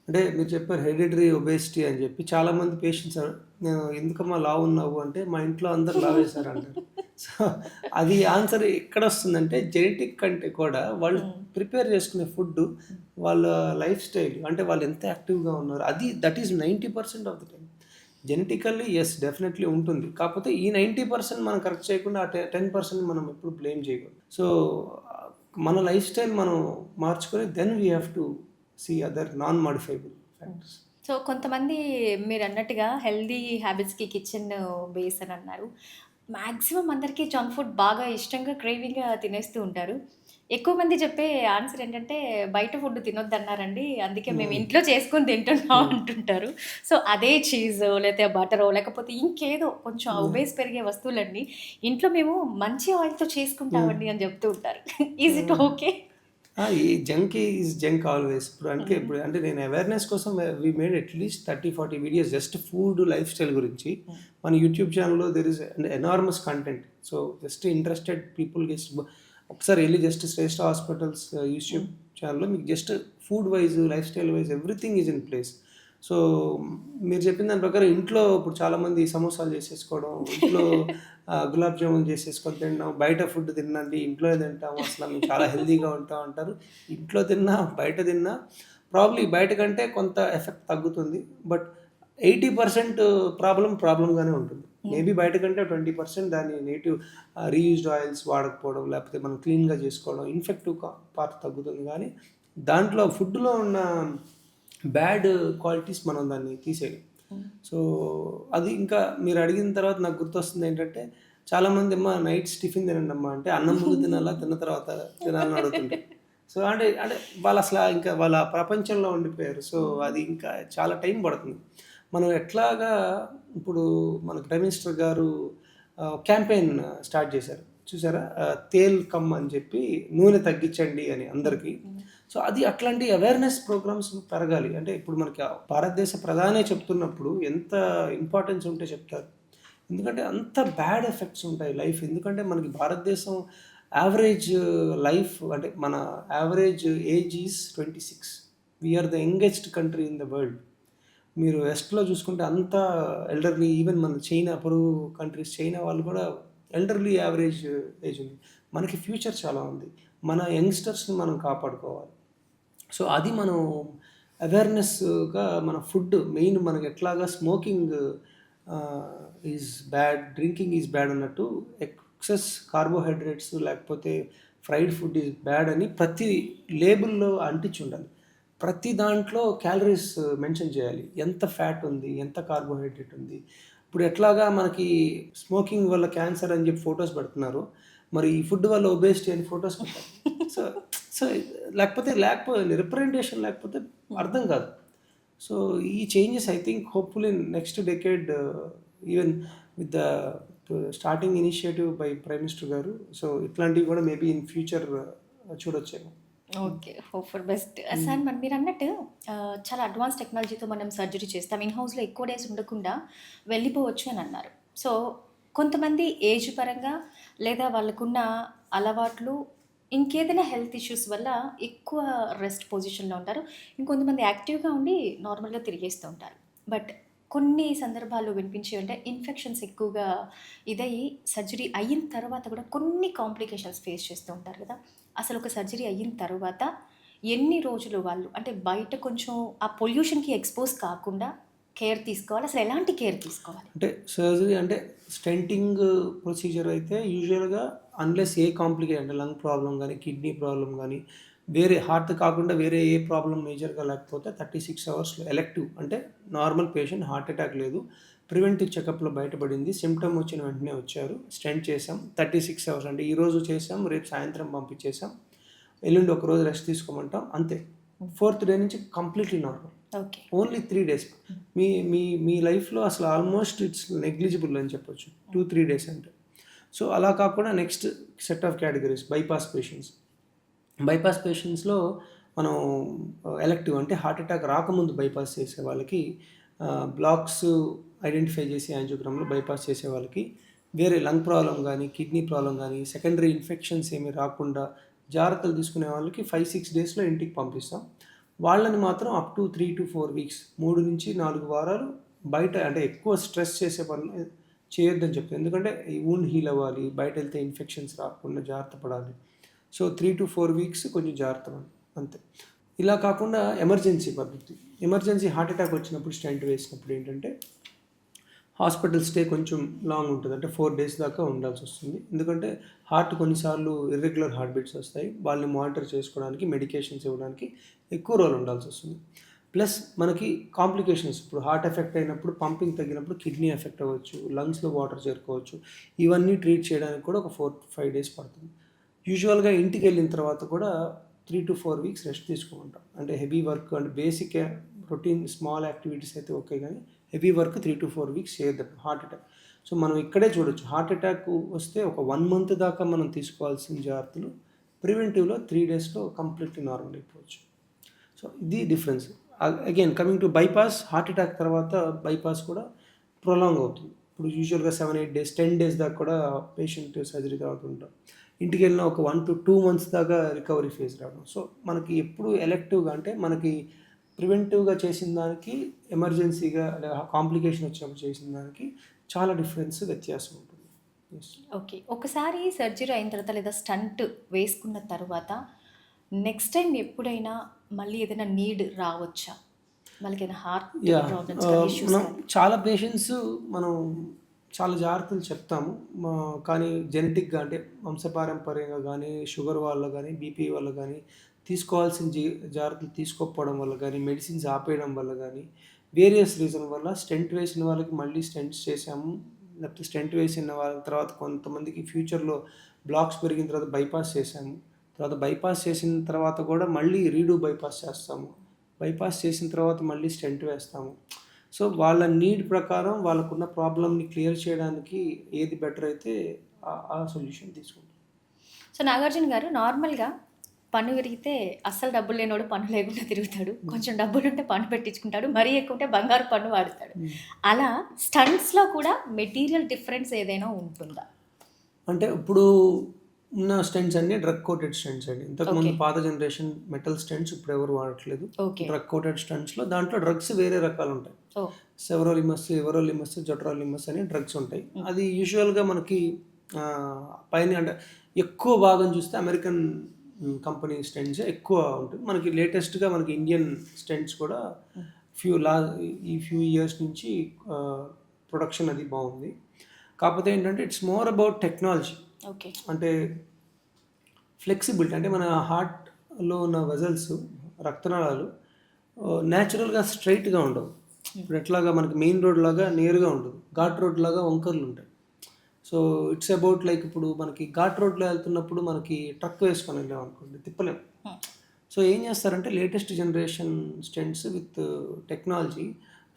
అంటే మీరు చెప్పారు హెరిడిటరీ ఒబేసిటీ అని చెప్పి, చాలామంది పేషెంట్స్ నేను ఎందుకమ్మా లావు ఉన్నావు అంటే మా ఇంట్లో అందరు లావేశారు అంటారు. సో అది ఆన్సర్ ఎక్కడ వస్తుందంటే జెనెటిక్ కంటే కూడా వాళ్ళు ప్రిపేర్ చేసుకునే ఫుడ్, వాళ్ళ లైఫ్ స్టైల్, అంటే వాళ్ళు ఎంత యాక్టివ్గా ఉన్నారు, that is 90% of the time. Genetically yes definitely ఉంటుంది. కాకపోతే ఈ 90% మనం కరెక్ట్ చేయకుండా ఆ 10% మనం ఎప్పుడు బ్లేమ్ చేయకూడదు. సో మన లైఫ్ స్టైల్ మనం మార్చుకొని then we have to see other non modifiable factors. So కొంతమంది మీరు అన్నట్టుగా హెల్దీ హ్యాబిట్స్కి కిచెన్ బేస్ అని అన్నారు. మ్యాక్సిమం అందరికీ జంక్ ఫుడ్ బాగా ఇష్టంగా క్రేవింగ్గా తినేస్తూ ఉంటారు. ఎక్కువ మంది చెప్పే ఆన్సర్ ఏంటంటే బయట ఫుడ్ తినొద్దన్నారండి, అందుకే మేము ఇంట్లో చేసుకొని తింటున్నాం అంటుంటారు. సో అదే చీజో లేకపోతే బటరో లేకపోతే ఇంకేదో కొంచెం ఒబేస్ పెరిగే వస్తువులన్నీ ఇంట్లో మేము మంచి ఆయిల్తో చేసుకుంటామండి అని చెప్తూ ఉంటారు. Is it okay? ఈ జంక్ ఈజ్ జంక్ ఆల్వేస్. ఇప్పుడు అంటే నేను అవేర్నెస్ కోసం we made at least 30-40 videos just food life style గురించి. మన యూట్యూబ్ ఛానల్లో there is enormous content. So just interested people ఒకసారి వెళ్ళి జస్ట్ శ్రేష్ఠ హాస్పిటల్స్ యూట్యూబ్ ఛానల్లో మీకు just food wise, life style wise everything is in place. So మీరు చెప్పిన దాని ప్రకారం ఇంట్లో ఇప్పుడు చాలామంది సమోసాలు చేసేసుకోవడం, ఇంట్లో గులాబ్ జామున్ చేసేసుకొని తినడం, బయట ఫుడ్ తినండి ఇంట్లో తింటాం అసలు మేము చాలా హెల్తీగా ఉంటాం అంటారు. ఇంట్లో తిన్నా బయట తిన్నా ప్రాబ్లీ బయట కంటే కొంత ఎఫెక్ట్ తగ్గుతుంది, బట్ 80% ప్రాబ్లంగానే ఉంటుంది. మేబీ బయట కంటే 20% దాని నేటివ్ రీయూజ్డ్ ఆయిల్స్ వాడకపోవడం, లేకపోతే మనం క్లీన్గా చేసుకోవడం, ఇన్ఫెక్టివ్ పార్ట్ తగ్గుతుంది. కానీ దాంట్లో ఫుడ్లో ఉన్న బ్యాడ్ క్వాలిటీస్ మనం దాన్ని తీసేయడం. సో అది ఇంకా మీరు అడిగిన తర్వాత నాకు గుర్తొస్తుంది ఏంటంటే, చాలామంది అమ్మ నైట్స్ టిఫిన్ తినండి అమ్మా అంటే అన్నం ముందు తినాలా తిన్న తర్వాత తినాలని అడుగుతుంటారు. సో అంటే అంటే వాళ్ళు అసలు ఇంకా వాళ్ళ ప్రపంచంలో ఉండిపోయారు. సో అది ఇంకా చాలా టైం పడుతుంది. మనం ఎట్లాగా ఇప్పుడు మనకు ప్రైమ్ మినిస్టర్ గారు క్యాంపెయిన్ స్టార్ట్ చేశారు చూసారా, తేల్ కమ్ అని చెప్పి నూనె తగ్గించండి అని అందరికీ. సో అది అట్లాంటి అవేర్నెస్ ప్రోగ్రామ్స్ పెరగాలి. అంటే ఇప్పుడు మనకి భారతదేశ ప్రధానే చెప్తున్నప్పుడు ఎంత ఇంపార్టెన్స్ ఉంటే చెప్తారు. ఎందుకంటే అంత బ్యాడ్ ఎఫెక్ట్స్ ఉంటాయి లైఫ్. ఎందుకంటే మనకి భారతదేశం యావరేజ్ లైఫ్ అంటే మన average age is 26. We are the youngest country in the world. మీరు వెస్ట్లో చూసుకుంటే అంతా ఎల్డర్లీ. ఈవెన్ మన చైనా, పొరుగు కంట్రీస్ చైనా వాళ్ళు కూడా ఎల్డర్లీ యావరేజ్ ఏజ్ ఉంది. మనకి ఫ్యూచర్ చాలా ఉంది. మన యంగ్స్టర్స్ని మనం కాపాడుకోవాలి. సో అది మనం అవేర్నెస్గా మన ఫుడ్ మెయిన్ మనకి ఎట్లాగా smoking is bad, drinking is bad అన్నట్టు ఎక్సెస్ కార్బోహైడ్రేట్స్ లేకపోతే ఫ్రైడ్ ఫుడ్ ఈజ్ బ్యాడ్ అని ప్రతి లేబుల్లో అంటించి ఉండాలి. ప్రతి దాంట్లో క్యాలరీస్ మెన్షన్ చేయాలి, ఎంత ఫ్యాట్ ఉంది, ఎంత కార్బోహైడ్రేట్ ఉంది. ఇప్పుడు ఎట్లాగా మనకి స్మోకింగ్ వల్ల క్యాన్సర్ అని చెప్పి ఫొటోస్ పెడుతున్నారు, మరి ఈ ఫుడ్ వల్ల ఒబేసిటీ అని ఫొటోస్ పెట్టారు. సో సో లేకపోతే రిప్రజెంటేషన్ లేకపోతే అర్థం కాదు. సో ఈ changes I think hopefully next decade even with the starting initiative by prime minister గారు. సో ఇట్లాంటివి కూడా మేబీ ఇన్ ఫ్యూచర్ చూడొచ్చేమో. Okay, hope for best. Sir మరి మీరు అన్నట్టు చాలా అడ్వాన్స్ టెక్నాలజీతో మనం సర్జరీ చేస్తాం, ఇన్ హౌస్లో ఎక్కువ డేస్ ఉండకుండా వెళ్ళిపోవచ్చు అని అన్నారు. సో కొంతమంది ఏజ్ పరంగా లేదా వాళ్ళకున్న అలవాట్లు ఇంకేదైనా హెల్త్ ఇష్యూస్ వల్ల ఎక్కువ రెస్ట్ పొజిషన్లో ఉంటారు. ఇంకొంతమంది యాక్టివ్గా ఉండి నార్మల్గా తిరిగేస్తూ ఉంటారు. బట్ కొన్ని సందర్భాల్లో వినిపించేవి అంటే ఇన్ఫెక్షన్స్ ఎక్కువగా ఇదయ్యి సర్జరీ అయిన తర్వాత కూడా కొన్ని కాంప్లికేషన్స్ ఫేస్ చేస్తూ ఉంటారు కదా! అసలు ఒక సర్జరీ అయిన తర్వాత ఎన్ని రోజులు వాళ్ళు అంటే బయట కొంచెం ఆ పొల్యూషన్‌కి ఎక్స్‌పోజ్ కాకుండా కేర్ తీసుకోవాలి? అసలు ఎలాంటి కేర్ తీసుకోవాలి? అంటే సర్జరీ అంటే స్టెంటింగ్ ప్రొసీజర్ అయితే యూజువల్‌గా అన్‌లెస్ ఏ అంటే లంగ్ ప్రాబ్లమ్ గానీ, కిడ్నీ ప్రాబ్లమ్ గానీ, వేరే హార్ట్ కాకుండా వేరే ఏ ప్రాబ్లమ్ మేజర్‌గా లేకపోతే 36 అవర్స్‌లో ఎలెక్టివ్ అంటే నార్మల్ పేషెంట్ హార్ట్ అటాక్ లేదు. ప్రివెంటివ్ చెకప్‌లో బయటపడింది. సింప్టమ్ వచ్చిన వెంటనే వచ్చారు. స్టెంట్ చేసాం. 36 అవర్స్ అంటే ఈరోజు చేసాం, రేపు సాయంత్రం పంపించేసాం. ఎల్లుండి ఒకరోజు రెస్ట్ తీసుకోమంటాం అంతే. ఫోర్త్ డే నుంచి completely normal. Okay. Only 3 days. మీ మీ మీ లైఫ్‌లో అసలు ఆల్మోస్ట్ ఇట్స్ నెగ్లిజిబుల్ అని చెప్పొచ్చు. 2, 3 డేస్ అంటే. సో, అలా కాకుండా next set of categories bypass patients. Bypass పేషెంట్స్‌లో మనం ఎలెక్టివ్ అంటే హార్ట్ అటాక్ రాకముందు బైపాస్ చేసే వాళ్ళకి బ్లాక్స్ ఐడెంటిఫై చేసి యాంజియోగ్రామ్‌లో బైపాస్ చేసే వాళ్ళకి వేరే లంగ్ ప్రాబ్లమ్ గానీ, కిడ్నీ ప్రాబ్లమ్ గానీ, సెకండరీ ఇన్ఫెక్షన్స్ ఏమీ రాకుండా జాగ్రత్తలు తీసుకునే వాళ్ళకి 5, 6 డేస్‌లో ఇంటికి పంపిస్తాం. వాళ్ళని మాత్రం అప్ టు 3-4 వీక్స్ 3-4 వారాలు బయట అంటే ఎక్కువ స్ట్రెస్ చేసే పనులు చేయొద్దని చెప్తాను. ఎందుకంటే ఈ వూండ్ హీల్ అవ్వాలి, బయటెళ్తే ఇన్ఫెక్షన్స్ రాకుండా జాగ్రత్త పడాలి. సో 3-4 వీక్స్ కొంచెం జాగ్రత్త పడాలి అంతే. ఇలా కాకుండా ఎమర్జెన్సీ పద్ధతి. ఎమర్జెన్సీ హార్ట్ అటాక్ వచ్చినప్పుడు స్టెంట్ వేసినప్పుడు ఏంటంటే హాస్పిటల్ స్టే కొంచెం లాంగ్ ఉంటుంది. అంటే 4 డేస్ దాకా ఉండాల్సొస్తుంది. ఎందుకంటే హార్ట్ కొన్నిసార్లు ఇర్రెగ్యులర్ హార్ట్ బీట్స్ వస్తాయి. వాళ్ళని మానిటర్ చేసుకోవడానికి, మెడికేషన్స్ ఇవ్వడానికి ఎక్కువ రోజులు ఉండాల్సొస్తుంది. ప్లస్ మనకి కాంప్లికేషన్స్ ఇప్పుడు హార్ట్ ఎఫెక్ట్ అయినప్పుడు పంపింగ్ తగ్గినప్పుడు కిడ్నీ ఎఫెక్ట్ అవ్వచ్చు, లంగ్స్‌లో వాటర్ చేరుకోవచ్చు. ఇవన్నీ ట్రీట్ చేయడానికి కూడా ఒక 4-5 డేస్ పడుతుంది. యూజువల్‌గా ఇంటికెళ్ళిన తర్వాత కూడా 3-4 వీక్స్ రెస్ట్ తీసుకోమంటాం. అంటే హెవీ వర్క్ అంటే బేసిక్ రొటీన్ స్మాల్ యాక్టివిటీస్ అయితే ఓకే గానీ హెవీ వర్క్ 3-4 వీక్స్ చేయొద్దండి హార్ట్ అటాక్. సో, మనం ఇక్కడే చూడొచ్చు హార్ట్ అటాక్ వస్తే ఒక 1 మంత్ దాకా మనం తీసుకోవాల్సిన జాగ్రత్తలు ప్రివెంటివ్‌లో 3 డేస్‌లో కంప్లీట్‌లీ నార్మల్ అయిపోవచ్చు. సో, ఇది difference. Again coming to bypass heart attack తర్వాత బైపాస్ కూడా ప్రొలాంగ్ అవుతుంది. ఇప్పుడు యూజువల్‌గా 7, 8 డేస్, 10 డేస్ దాకా కూడా పేషెంట్ సర్జరీ తర్వాత ఉంటాం. ఇంటికెళ్ళిన ఒక 1-2 మంత్స్ దాకా రికవరీ ఫేజ్ రావడం. సో, మనకి ఎప్పుడు ఎలెక్టివ్‌గా అంటే మనకి ప్రివెంటివ్‌గా చేసిన దానికి, ఎమర్జెన్సీగా కాంప్లికేషన్ వచ్చినప్పుడు చేసిన దానికి చాలా వ్యత్యాసం ఉంటుంది. యెస్. ఓకే. ఒకసారి సర్జరీ అయిన తర్వాత లేదా స్టంట్ వేసుకున్న తర్వాత నెక్స్ట్ టైమ్ ఎప్పుడైనా మళ్ళీ ఏదైనా నీడ్ రావచ్చా? వాళ్ళకేమైనా హార్ట్ యాహ్! ప్రాబ్లమ్స్ కానీ, ఇష్యూస్ మనం కానీ? చాలా పేషెంట్స్ మనం చాలా జాగ్రత్తలు చెప్తాము. కానీ జెనెటిక్‌గా అంటే వంశపారంపర్యంగా గానీ, షుగర్ వల్ల గానీ, బీపీ వల్ల గానీ, తీసుకోవాల్సిన జాగ్రత్తలు తీసుకోకపోవడం వల్ల గానీ, మెడిసిన్స్ ఆపేయడం వల్ల గానీ, వేరియస్ రీజన్ వల్ల స్టెంట్ వేసిన వాళ్ళకి మళ్ళీ స్టెంట్స్ చేశాము. లేకపోతే స్టెంట్ వేసిన వాళ్ళ తర్వాత కొంతమందికి ఫ్యూచర్‌లో బ్లాక్స్ పెరిగిన తర్వాత బైపాస్ చేశాము. తర్వాత బైపాస్ చేసిన తర్వాత కూడా మళ్ళీ బైపాస్ చేస్తాము. బైపాస్ చేసిన తర్వాత మళ్ళీ స్టెంట్ వేస్తాము. సో, వాళ్ళ నీడ్ ప్రకారం వాళ్ళకున్న ప్రాబ్లమ్‌ని క్లియర్ చేయడానికి ఏది బెటర్ అయితే ఆ సొల్యూషన్ తీసుకుంటాం. సో, నాగార్జున గారు నార్మల్‌గా పన్ను విరిగితే అస్సలు డబ్బులు లేనోడు పన్ను లేకుండా తిరుగుతాడు. కొంచెం డబ్బులుంటే పన్ను పెట్టించుకుంటాడు. మరీ ఎక్కువ ఉంటే బంగారు పన్ను వాడుతాడు. హ్మ్. అలా స్టంట్స్‌లో కూడా మెటీరియల్ డిఫరెన్స్ ఏదైనా ఉంటుందా? అంటే ఇప్పుడు ఉన్న స్టెంట్స్ అన్నీ డ్రగ్ కోటెడ్ స్టెంట్స్ అండి. ఇంతకుముందు ఓకే. పాత జనరేషన్ మెటల్ స్టెంట్స్ ఇప్పుడెవరు వాడట్లేదు. ఓకే. డ్రగ్ కోటెడ్ స్టెంట్స్‌లో దాంట్లో డ్రగ్స్ వేరే రకాలుంటాయి. ఓహ్! ఎవరోలిమస్, జొట్రాలిమస్ అని డ్రగ్స్ ఉంటాయి. హ్మ్. అది యూజువల్‌గా మనకి పైన అంటే ఎక్కువ భాగం చూస్తే అమెరికన్ కంపెనీ స్టెంట్సే ఎక్కువ ఉంటుంది. మనకి లేటెస్ట్‌గా మనకి ఇండియన్ స్టెంట్స్ కూడా హ్మ్. ఫ్యూ ఇయర్స్ నుంచి ప్రొడక్షన్ అది బాగుంది. కాకపోతే ఏంటంటే it's more about technology. Okay. అంటే ఫ్లెక్సిబిలిటీ అంటే మన హార్ట్‌లో ఉన్న వెసల్స్ రక్తనాళాలు నేచురల్‌గా స్ట్రెయిట్‌గా ఉండవు. ఇప్పుడు ఎట్లాగా మనకి మెయిన్ రోడ్ లాగా నేరుగా ఉండదు. ఘాట్ రోడ్ లాగా వంకర్లు ఉంటాయి. సో, ఇట్స్ అబౌట్ లైక్ ఇప్పుడు మనకి ఘాట్ రోడ్‌లో వెళ్తున్నప్పుడు మనకి ట్రక్ వేసుకొని వెళ్ళామనుకోండి తిప్పలేం. హ్మ్. సో, ఏం చేస్తారంటే latest generation stents with technology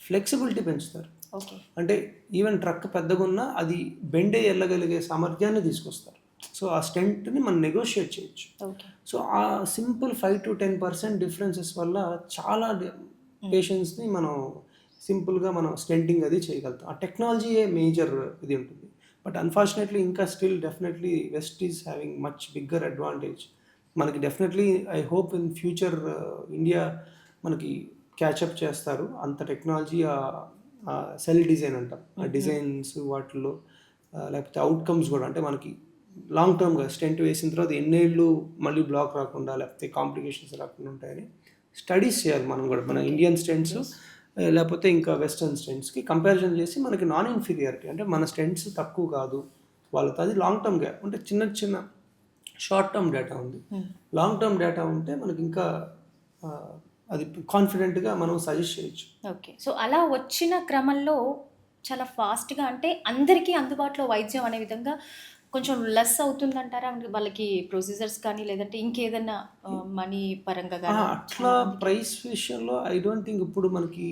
flexibility పెంచుతారు. ఓకే. అంటే ఈవెన్ ట్రక్ పెద్దగున్నా అది బెండ్ అయ్యి ఎళ్ళగలిగే సామర్థ్యాన్ని తీసుకొస్తారు. సో, ఆ స్టెంట్‌ని మనం నెగోషియేట్ చేయొచ్చు. ఓకే. సో, ఆ సింపుల్ 5-10% డిఫరెన్సెస్ వల్ల చాలా పేషెంట్స్‌ని మనం సింపుల్‌గా మనం స్టెంటింగ్ అది చేయగలుగుతాం. ఆ టెక్నాలజీయే మేజర్ ఇది ఉంటుంది. బట్ అన్‌ఫార్చునేట్‌లీ ఇంకా still definitely west is having much bigger advantage. మనకి definitely I hope in future India మనకి క్యాచ్ అప్ చేస్తారు. అంత టెక్నాలజీ సెల్ డిజైన్ అంటాం. ఆ డిజైన్స్ వాటిల్లో లేకపోతే అవుట్కమ్స్ కూడా, అంటే మనకి లాంగ్ టర్మ్గా స్టెంట్ వేసిన తర్వాత ఎన్నేళ్ళు మళ్ళీ బ్లాక్ రాకుండా లేకపోతే కాంప్లికేషన్స్ రాకుండా ఉంటాయని స్టడీస్ చేయాలి మనం కూడా. మన ఇండియన్ స్టెంట్స్ లేకపోతే ఇంకా వెస్టర్న్ స్టెంట్స్కి కంపారిజన్ చేసి మనకి నాన్ ఇన్ఫీరియారిటీ, అంటే మన స్టెంట్స్ తక్కువ కాదు వాళ్ళతో, అది లాంగ్ టర్మ్గా అంటే చిన్న షార్ట్ టర్మ్ డేటా ఉంది. లాంగ్ టర్మ్ డేటా ఉంటే మనకి ఇంకా అది కాన్ఫిడెంట్గా మనం సజెస్ట్ చేయొచ్చు. ఓకే. సో అలా వచ్చిన క్రమంలో చాలా ఫాస్ట్‌గా, అంటే అందరికీ అందుబాటులో వైద్యం అనే విధంగా కొంచెం లెస్ అవుతుందంటారా? అంటే వాళ్ళకి ప్రొసీజర్స్ కానీ, లేదంటే ఇంకేదన్నా మనీ పరంగా గానీ అట్లా చాలా మందికి ప్రైస్ విషయంలో ఐ డోంట్ థింక్ ఇప్పుడు మనకి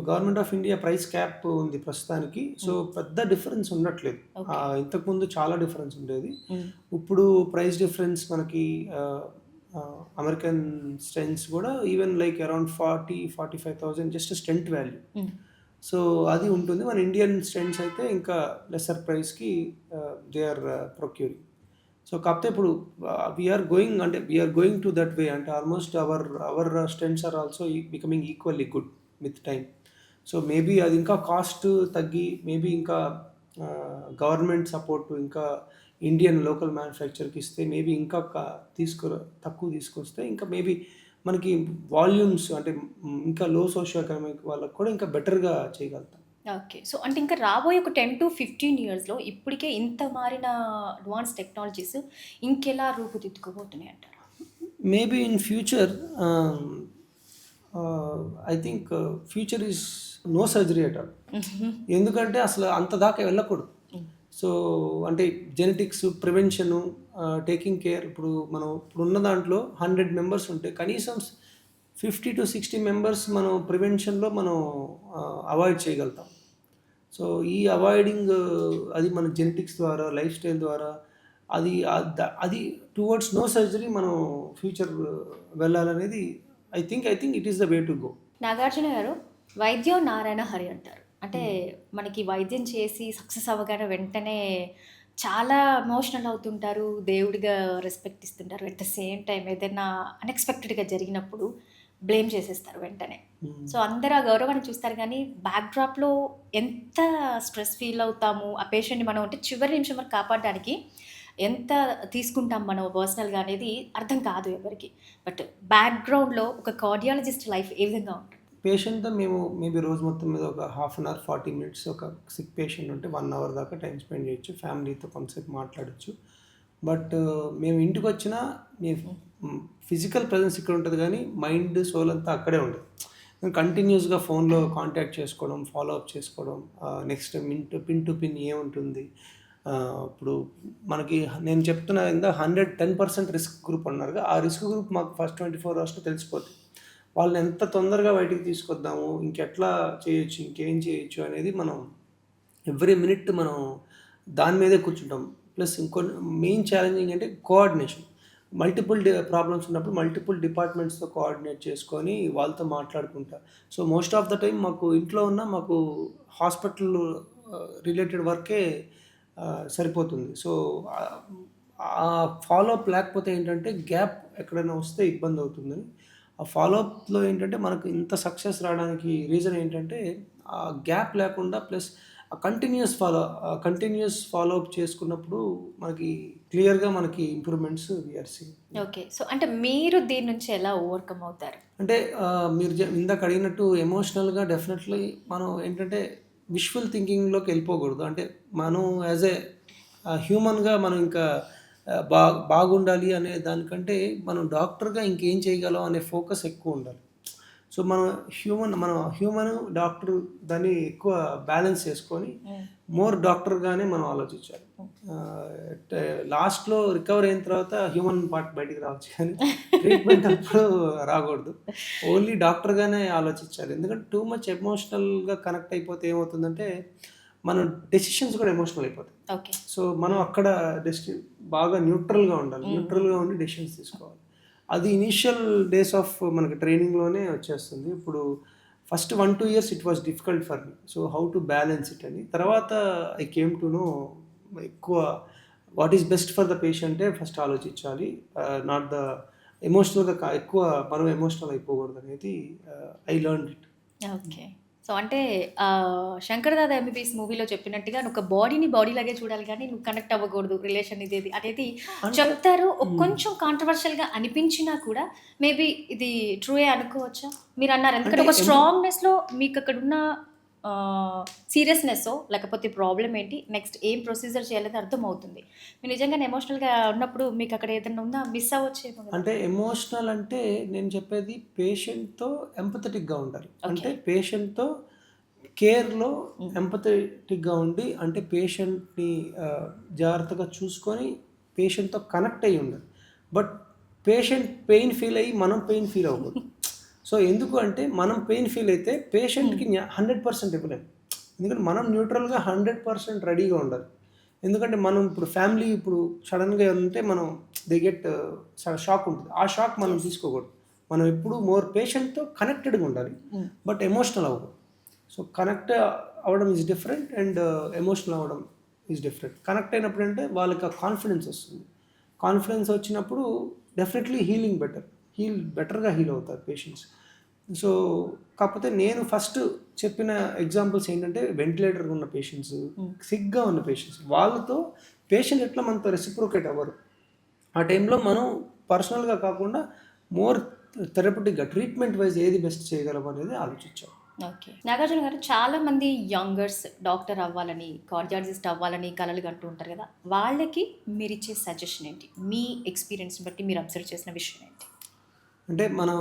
government of India price cap ఉంది ప్రస్తుతానికి. సో పెద్ద డిఫరెన్స్ ఉండట్లేదు. ఓకే. ఇంతకుముందు చాలా డిఫరెన్స్ ఉండేది. హ్మ్. ఇప్పుడు ప్రైస్ డిఫరెన్స్ మనకి అమెరికన్ స్టెంట్స్ కూడా even like around 40,000-45,000 just stent value. హ్మ్. సో అది ఉంటుంది. మన ఇండియన్ స్టెంట్స్ అయితే ఇంకా లెసర్ ప్రైస్కి దే ఆర్ ప్రొక్యూరింగ్. సో కాకపోతే ఇప్పుడు we're going to that way, అంటే almost our stents are also becoming equally good with time. So maybe అది ఇంకా కాస్ట్ తగ్గి, మేబీ ఇంకా గవర్నమెంట్ సపోర్ట్ ఇంకా ఇండియన్ లోకల్ మ్యానుఫ్యాక్చర్కి ఇస్తే మేబీ ఇంకా తక్కువ తీసుకొస్తే ఇంకా మేబీ మనకి వాల్యూమ్స్, అంటే ఇంకా లో సోషియో ఎకనామిక్ వాళ్ళకి కూడా ఇంకా బెటర్గా చేయగలుగుతాం. ఓకే. సో అంటే ఇంకా రాబోయే ఒక 10-15 ఇయర్స్‌లో ఇప్పటికే ఇంత మారిన అడ్వాన్స్ టెక్నాలజీస్ ఇంకెలా రూపుదిద్దుకోబోతున్నాయి అంటారు? Maybe in future I think future is no surgery at all. ఎందుకంటే అసలు అంత దాకా వెళ్ళకూడదు. సో అంటే జెనెటిక్స్, ప్రివెన్షను, టేకింగ్ కేర్. ఇప్పుడు మనం ఇప్పుడున్న దాంట్లో 100 మెంబర్స్ ఉంటే కనీసం 50-60 మెంబర్స్ మనం ప్రివెన్షన్లో మనం అవాయిడ్ చేయగలుగుతాం. సో ఈ అవాయిడింగ్ అది మన జెనెటిక్స్ ద్వారా, లైఫ్ స్టైల్ ద్వారా అది టువర్డ్స్ నో సర్జరీ మనం ఫ్యూచర్ వెళ్ళాలనేది I think it is the way to go. Nagarjuna garu, వైద్యం నారాయణ హరి అంటారు. అంటే మనకి వైద్యం చేసి సక్సెస్ అవ్వగానే వెంటనే చాలా ఎమోషనల్ అవుతుంటారు, దేవుడిగా రెస్పెక్ట్ ఇస్తుంటారు. అట్ ద సేమ్ టైం ఏదైనా అన్ఎక్స్పెక్టెడ్గా జరిగినప్పుడు బ్లేమ్ చేసేస్తారు వెంటనే. సో అందరూ ఆ గౌరవాన్ని చూస్తారు, కానీ బ్యాక్డ్రాప్లో ఎంత స్ట్రెస్ ఫీల్ అవుతాము, ఆ పేషెంట్ని మనం అంటే చివరి నిమిషం వరకు కాపాడడానికి ఎంత తీసుకుంటాం మనం పర్సనల్గా అనేది అర్థం కాదు ఎవరికి. బట్ బ్యాక్గ్రౌండ్లో ఒక కార్డియాలజిస్ట్ లైఫ్ ఏ విధంగా ఉంటుంది? పేషెంట్తో మేము మేబీ రోజు మొత్తం మీద ఒక హాఫ్ అన్ అవర్ 40 మినిట్స్, ఒక సిక్ పేషెంట్ ఉంటే 1 అవర్ దాకా టైం స్పెండ్ చేయొచ్చు, ఫ్యామిలీతో కొంతసేపు మాట్లాడచ్చు. బట్ మేము ఇంటికి వచ్చినా మీ ఫిజికల్ ప్రజెన్స్ ఇక్కడ ఉంటుంది, కానీ మైండ్, సోల్ అంతా అక్కడే ఉండదు. కంటిన్యూస్గా ఫోన్లో కాంటాక్ట్ చేసుకోవడం, ఫాలో అప్ చేసుకోవడం, నెక్స్ట్ పిన్ టు పిన్ ఏముంటుంది. ఇప్పుడు మనకి నేను చెప్తున్నా ఇందా 110% రిస్క్ గ్రూప్ అన్నారుగా, ఆ రిస్క్ గ్రూప్ మాకు ఫస్ట్ 24 అవర్స్లో తెలిసిపోతుంది. వాళ్ళని ఎంత తొందరగా బయటికి తీసుకొద్దాము, ఇంకెట్లా చేయొచ్చు, ఇంకేం చేయొచ్చు అనేది మనం ఎవ్రీ మినిట్ మనం దాని మీదే కూర్చుంటాం. ప్లస్ ఇంకొన్ని మెయిన్ ఛాలెంజింగ్ అంటే కోఆర్డినేషన్. మల్టిపుల్ ప్రాబ్లమ్స్ ఉన్నప్పుడు మల్టిపుల్ డిపార్ట్మెంట్స్తో కోఆర్డినేట్ చేసుకొని వాళ్ళతో మాట్లాడుకుంటా. So most of the time మాకు ఇంట్లో ఉన్న మాకు హాస్పిటల్ రిలేటెడ్ వర్కే సరిపోతుంది. సో ఆ ఫాలోఅప్ లేకపోతే ఏంటంటే గ్యాప్ ఎక్కడైనా వస్తే ఇబ్బంది అవుతుందని, ఆ ఫాలోఅప్లో ఏంటంటే మనకు ఇంత సక్సెస్ రావడానికి రీజన్ ఏంటంటే ఆ గ్యాప్ లేకుండా, ప్లస్ ఆ కంటిన్యూస్ ఫాలోఅప్ చేసుకున్నప్పుడు మనకి క్లియర్గా మనకి improvements we are seeing. Okay. So అంటే మీరు దీని నుంచి ఎలా ఓవర్కమ్ అవుతారు? అంటే మీరు ఇందాక అడిగినట్టు ఎమోషనల్గా డెఫినెట్లీ మనం ఏంటంటే విష్ఫుల్ థింకింగ్లోకి వెళ్ళిపోకూడదు. అంటే మనం యాజ్ ఏ హ్యూమన్గా మనం ఇంకా బాగుండాలి అనే దానికంటే మనం డాక్టర్గా ఇంకేం చేయగలం అనే ఫోకస్ ఎక్కువ ఉండాలి. సో మన హ్యూమన్ డాక్టర్ దాన్ని ఎక్కువ బ్యాలెన్స్ చేసుకొని మోర్ డాక్టర్గానే మనం ఆలోచించాలి. లాస్ట్లో రికవర్ అయిన తర్వాత హ్యూమన్ పార్ట్ బయటికి రావచ్చు, కానీ ట్రీట్మెంట్ అప్పుడు రాకూడదు. ఓన్లీ డాక్టర్గానే ఆలోచించాలి. ఎందుకంటే టూ మచ్ ఎమోషనల్గా కనెక్ట్ అయిపోతే ఏమవుతుందంటే మన డెసిషన్స్ కూడా ఎమోషనల్ అయిపోతాయి. ఓకే. సో మనం అక్కడ బాగా న్యూట్రల్గా ఉండాలి, న్యూట్రల్గా ఉండి డెసిషన్స్ తీసుకోవాలి. అది ఇనీషియల్ డేస్ ఆఫ్ మనకి ట్రైనింగ్లోనే వచ్చేస్తుంది. ఇప్పుడు first 1-2 years it was difficult for me. So how to balance it అని తర్వాత ఐ కేమ్ టు నో ఎక్కువ what is best for the పేషెంటే ఫస్ట్ ఆలోచించాలి, నాట్ ద ఎమోషనల్గా ఎక్కువ మనం ఎమోషనల్ అయిపోకూడదు అనేది I learned it. Okay. So అంటే 'శంకర్ దాదా ఎంబీబీఎస్' మూవీలో చెప్పినట్టుగా నువ్వు ఒక బాడీని బాడీ లాగే చూడాలి గానీ, నువ్వు కనెక్ట్ అవ్వకూడదు. రిలేషన్ ఇదేది అనేది అంటే చెప్తారు. హ్మ్. కొంచెం కాంట్రోవర్షియల్‌గా అనిపించినా కూడా మేబీ ఇది ట్రూయే అనుకోవచ్చా? మీరన్నారు. అంటే ఎందుకంటే ఒక స్ట్రాంగ్‌నెస్‌లో మీకక్కడున్న సీరియస్‌నెస్సో లేకపోతే ప్రాబ్లమ్ ఏంటి, నెక్స్ట్ ఏం ప్రొసీజర్ చేయాలనేది అర్థమవుతుంది. మీరు నిజంగానే ఎమోషనల్‌గా ఉన్నప్పుడు మీకక్కడ ఏదన్నా ఉందా? మిస్ అవ్వచ్చేమో గదా! అంటే ఎమోషనల్ అంటే నేను చెప్పేది పేషెంట్‌తో ఎంపథెటిక్‌గా ఉండాలి. అంటే ఓకే. పేషెంట్‌తో కేర్‌లో హ్మ్. ఎంపథెటిక్‌గా ఉండి అంటే పేషెంట్‌ని జాగ్రత్తగా చూసుకొని పేషెంట్‌తో కనెక్ట్ అయ్యి ఉండాలి. బట్ పేషెంట్ పెయిన్ ఫీల్ అయ్యి మనం పెయిన్ ఫీల్ అవ్వకూడదు. సో, ఎందుకు అంటే మనం పెయిన్ ఫీల్ అయితే హ్మ్. పేషెంట్‌కి 100% ఇవ్వలేం. ఎందుకంటే మనం న్యూట్రల్‌గా 100% రెడీగా ఉండాలి. ఎందుకంటే మనం ఇప్పుడు ఫ్యామిలీ ఇప్పుడు సడెన్‌గా ఉంటే మనం దే గెట్ షాక్ ఉంటుంది. ఆ షాక్ మనం యెస్. తీసుకోకూడదు. మనం ఎప్పుడు మోర్ పేషెంట్‌తో కనెక్టెడ్‌గా ఉండాలి. హ్మ్. బట్ ఎమోషనల్ అవ్వకూడదు. సో, కనెక్ట్ అవ్వడం ఈజ్ డిఫరెంట్ అండ్ ఎమోషనల్ అవ్వడం ఈజ్ డిఫరెంట్. కనెక్ట్ అయినప్పుడు అంటే వాళ్ళకి ఆ కాన్ఫిడెన్స్ వస్తుంది. కాన్ఫిడెన్స్ వచ్చినప్పుడు డెఫినెట్‌లీ హీలింగ్ బెటర్‌గా హీల్ అవుతారు పేషెంట్స్. సో, కాకపోతే నేను ఫస్ట్ చెప్పిన ఎగ్జాంపుల్స్ ఏంటంటే వెంటిలేటర్‌గా ఉన్న పేషెంట్స్, హ్మ్. సిక్‌గా ఉన్న పేషెంట్స్. వాళ్ళతో పేషెంట్ ఎట్లా మనతో రెసిప్రొకేట్ అవ్వరు. ఆ టైంలో మనం పర్సనల్‌గా కాకుండా మోర్ థెరపటిక్‌గా ట్రీట్మెంట్ వైస్ ఏది బెస్ట్ చేయగలం అనేది ఆలోచించాం. ఓకే. నాగార్జున గారు చాలామంది యంగర్స్ డాక్టర్ అవ్వాలని, కార్డియాలజిస్ట్ అవ్వాలని కలలు కంటూ ఉంటారు గదా! వాళ్ళకి మీరిచ్చే సజెషన్ ఏంటి? మీ ఎక్స్‌పీరియన్స్‌ని బట్టి మీరు అబ్జర్వ్ చేసిన విషయం ఏంటి? అంటే మనం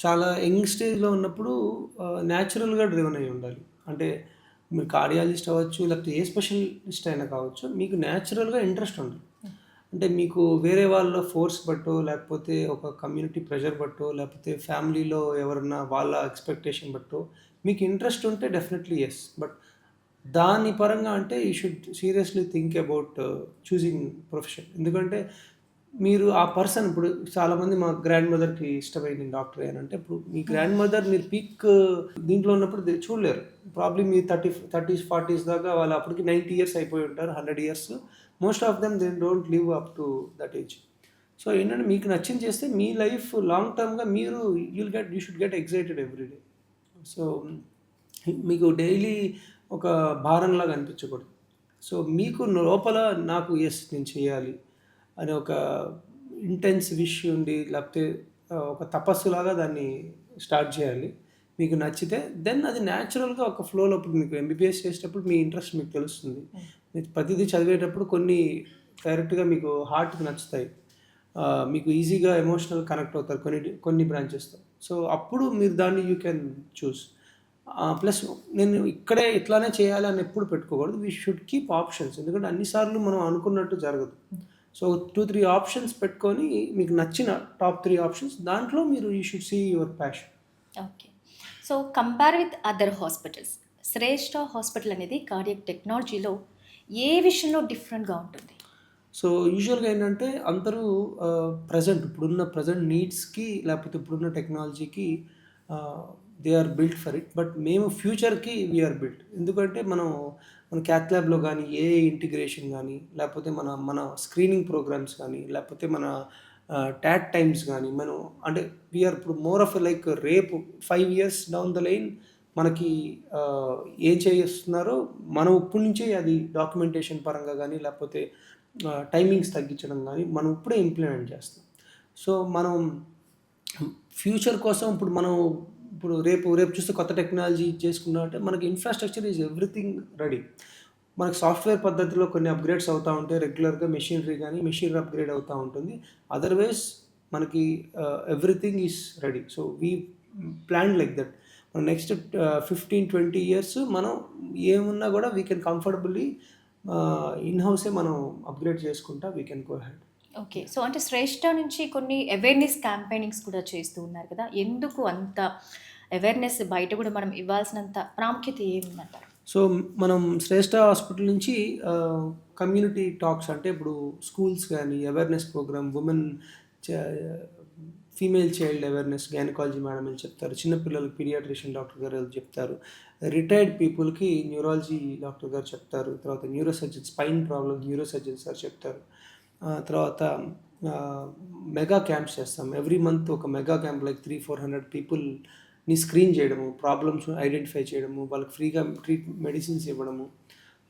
చాలా యంగ్ స్టేజ్‌లో ఉన్నప్పుడు న్యాచురల్‌గా డ్రివెన్ అయ్యి ఉండాలి. అంటే మీరు కార్డియాలజిస్ట్ అవ్వచ్చు, లేకపోతే ఏ స్పెషలిస్ట్ అయినా కావచ్చు. మీకు న్యాచురల్‌గా ఇంట్రెస్ట్ ఉండాలి. హ్మ్. అంటే మీకు వేరే వాళ్ళ ఫోర్స్ బట్టో, లేకపోతే ఒక కమ్యూనిటీ ప్రెషర్ బట్టో, లేకపోతే ఫ్యామిలీలో ఎవరన్నా వాళ్ళ ఎక్స్‌పెక్టేషన్ బట్టో మీకు ఇంట్రెస్ట్ ఉంటే డెఫినెట్‌లీ యెస్. బట్ దాని పరంగా అంటే you should seriously think about choosing profession. ఎందుకంటే మీరు ఆ పర్సన్ ఇప్పుడు చాలామంది మా గ్రాండ్ మదర్‌కి ఇష్టమైంది డాక్టర్ అయ్యానంటే, ఇప్పుడు మీ గ్రాండ్ మదర్ మీరు పీక్ దీంట్లో ఉన్నప్పుడు చూడలేరు. ప్రాబ్లీ మీ 30స్, 40స్ దాకా వాళ్ళు అప్పటికి 90 ఇయర్స్ అయిపోయి ఉంటారు. 100 years. Most of them they don't live up to that age. So, ఏంటంటే మీకు నచ్చింది చేస్తే మీ లైఫ్ లాంగ్ టర్మ్‌గా మీరు you should get excited every day. So, మీకు డైలీ ఒక భారంలాగా అనిపించకూడదు. సో, మీకు లోపల నాకు యెస్ నేను చేయాలి అనే ఒక ఇంటెన్స్ విష్ ఉండి లేకపోతే ఒక తపస్సులాగా దాన్ని స్టార్ట్ చేయాలి. మీకు నచ్చితే దెన్ అది న్యాచురల్‌గా ఒక ఫ్లోలో ఇప్పుడు మీకు ఎంబీబీఎస్ చేసేటప్పుడు మీ ఇంట్రెస్ట్ మీకు తెలుస్తుంది. హ్మ్. మీరు ప్రతిదీ చదివేటప్పుడు కొన్ని డైరెక్ట్‌గా మీకు హార్ట్‌కి నచ్చుతాయి. మీకు ఈజీగా ఎమోషనల్ కనెక్ట్ అవుతారు కొన్ని బ్రాంచెస్‌తో. సో, అప్పుడు మీరు దాన్ని యూ కెన్ చూస్. ప్లస్ నేను ఇక్కడే ఇట్లానే చేయాలి అని ఎప్పుడు పెట్టుకోకూడదు. We should keep options. ఎందుకంటే అన్ని సార్లు మనం అనుకున్నట్టు జరగదు. హ్మ్. సో, 2, 3 ఆప్షన్స్ పెట్టుకొని మీకు నచ్చిన టాప్ 3 ఆప్షన్స్ దాంట్లో మీరు you should see your passion. Okay. So, compare with other hospitals. Shreshta hospital అనేది కార్డియాక్ టెక్నాలజీలో ఏ విషయంలో డిఫరెంట్‌గా ఉంటుంది? సో, యూజువల్‌గా ఏంటంటే అందరూ ఇప్పుడున్న ప్రెజెంట్ నీడ్స్‌కి లేకపోతే ఇప్పుడున్న టెక్నాలజీకి they are built for it. బట్ మేము ఫ్యూచర్‌కి వి ఆర్ బిల్ట్. ఎందుకంటే మన క్యాత్ ల్యాబ్‌లో గానీ, ఏఐ ఇంటిగ్రేషన్ గానీ, లేకపోతే మన మన స్క్రీనింగ్ ప్రోగ్రామ్స్ గానీ, లేకపోతే మన టాట్ టైమ్స్ గానీ, మనం అంటే వి ఆర్ ఇప్పుడు మోర్ ఆఫ్ లైక్ రేపు 5 ఇయర్స్ డౌన్ ద లైన్ మనకి ఆహ్, ఏం చేస్తున్నారో మనం ఇప్పటి నుంచే అది డాక్యుమెంటేషన్ పరంగా గానీ, లేకపోతే టైమింగ్స్ తగ్గించడం గానీ, మనం ఇప్పుడే ఇంప్లిమెంట్ చేస్తాం. సో, మనం ఫ్యూచర్ కోసం ఇప్పుడు రేపు రేపు చూస్తే కొత్త టెక్నాలజీ చేసుకున్నామంటే మనకి ఇన్‌ఫ్రాస్ట్రక్చర్ ఈజ్ ఎవ్రీథింగ్ రెడీ. మనకి సాఫ్ట్‌వేర్ పద్ధతిలో కొన్ని అప్‌గ్రేడ్స్ అవుతా ఉంటాయి. రెగ్యులర్‌గా మెషినరీ అప్‌గ్రేడ్ అవుతా ఉంటుంది. అదర్‌వైజ్ మనకి everything is ready. So, planned like that. Next 15, 20 years మనం ఏమున్నా గూడా వీ కెన్ కంఫర్టబుల్లీ ఇన్ హౌసే మనం అప్‌గ్రేడ్ చేసుకుంటా we can go ahead. Okay. So, అంటే శ్రేష్ఠ నుంచి కొన్ని అవేర్‌నెస్ క్యాంపెయినింగ్స్ కూడా చేస్తూ ఉన్నారు కదా! ఎందుకు అంత అవేర్‌నెస్ బయట గూడా మనం ఇవ్వాల్సినంత ప్రాముఖ్యత ఏముందంటారు? సో, మనం శ్రేష్ఠ హాస్పిటల్ నుంచి కమ్యూనిటీ టాక్స్ అంటే ఇప్పుడు స్కూల్స్ గానీ, అవేర్‌నెస్ ప్రోగ్రామ్ చ female child awareness gynaecology madam చెప్తారు. చిన్న పిల్లలకి పీడియాట్రిషియన్ డాక్టర్ గారు చెప్తారు. రిటైర్డ్ పీపుల్‌కి న్యూరాలజీ డాక్టర్ గారు చెప్తారు. తర్వాత neuro surgeon spine problem neuro surgeon sir చెప్తారు. తర్వాత మెగా క్యాంప్స్ చేస్తాం. ఎవ్రీ మంత్ ఒక మెగా క్యాంప్ లైక్ 300, 400 పీపుల్ ని స్క్రీన్ చేయడము, ప్రాబ్లమ్స్ ఐడెంటిఫై చేయడము, వాళ్ళకి ఫ్రీగా మెడిసిన్స్ ఇవ్వడము.